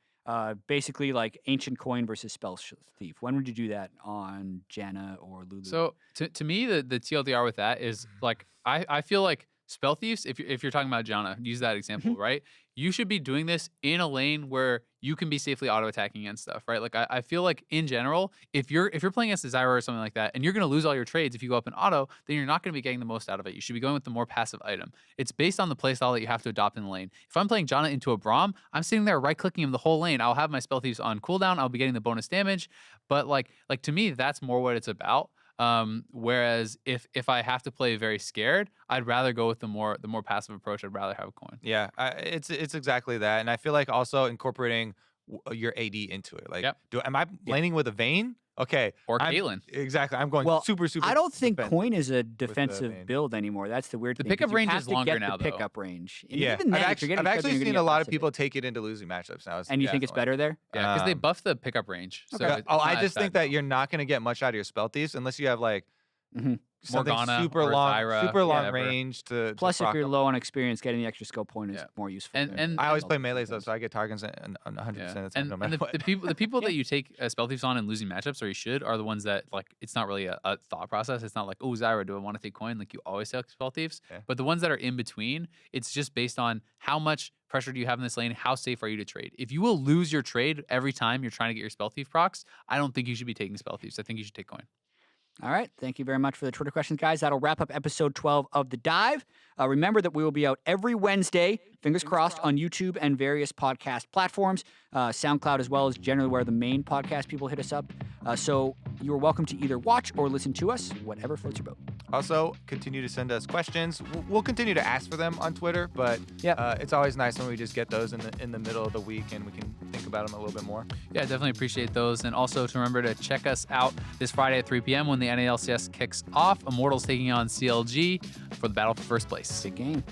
[SPEAKER 1] Basically like Ancient Coin versus Spell Thief. When would you do that on Janna or Lulu?
[SPEAKER 3] So to me, the TLDR with that is like I feel like Spell Thieves, if you're talking about Janna, use that example, right? You should be doing this in a lane where you can be safely auto-attacking and stuff, right? Like I feel like in general, if you're playing against a Zyra or something like that, and you're gonna lose all your trades if you go up in auto, then you're not gonna be getting the most out of it. You should be going with the more passive item. It's based on the playstyle that you have to adopt in the lane. If I'm playing Janna into a Braum, I'm sitting there right-clicking him the whole lane. I'll have my Spell Thieves on cooldown. I'll be getting the bonus damage, but like to me, that's more what it's about. Whereas if I have to play very scared, I'd rather go with the more passive approach. I'd rather have a coin.
[SPEAKER 2] Yeah, it's exactly that, and I feel like also incorporating your AD into it. Like, am I laning with a Vayne? Okay.
[SPEAKER 3] Or Caitlyn.
[SPEAKER 2] Exactly. I'm going super.
[SPEAKER 1] I don't think Coin is a defensive build anymore. That's the weird thing.
[SPEAKER 3] The pickup range is longer now,
[SPEAKER 1] though. The pickup range. And
[SPEAKER 2] yeah.
[SPEAKER 1] Even then,
[SPEAKER 2] I've actually seen a lot of people take it into losing matchups now.
[SPEAKER 1] And you think it's better there?
[SPEAKER 3] Yeah, because they buffed the pickup range.
[SPEAKER 1] Okay.
[SPEAKER 3] So
[SPEAKER 2] I just think that you're not going to get much out of your Spell Thieves unless you have like something
[SPEAKER 3] Morgana
[SPEAKER 2] super
[SPEAKER 3] or
[SPEAKER 2] long,
[SPEAKER 3] Zyra,
[SPEAKER 2] range to.
[SPEAKER 1] Plus, if you're low on experience, getting the extra skill point is more useful.
[SPEAKER 3] And
[SPEAKER 2] I always play melees though, so I get targets on 100% of the time, no matter what.
[SPEAKER 3] The people that you take Spell Thieves on in losing matchups, or you should, are the ones that like it's not really a thought process. It's not like, oh, Zyra, do I want to take coin? Like you always take Spell Thieves.
[SPEAKER 2] Yeah.
[SPEAKER 3] But the ones that are in between, it's just based on how much pressure do you have in this lane? How safe are you to trade? If you will lose your trade every time you're trying to get your Spell Thief procs, I don't think you should be taking Spell Thieves. I think you should take coin.
[SPEAKER 1] All right. Thank you very much for the Twitter questions, guys. That'll wrap up episode 12 of The Dive. Remember that we will be out every Wednesday, fingers crossed, on YouTube and various podcast platforms, SoundCloud as well is generally where the main podcast people hit us up. So you are welcome to either watch or listen to us, whatever floats your boat.
[SPEAKER 2] Also, continue to send us questions. We'll continue to ask for them on Twitter, but it's always nice when we just get those in the middle of the week and we can think about them a little bit more.
[SPEAKER 3] Yeah, definitely appreciate those. And also to remember to check us out this Friday at 3 p.m. when the NA LCS kicks off. Immortals taking on CLG for the battle for first place.
[SPEAKER 1] Big game.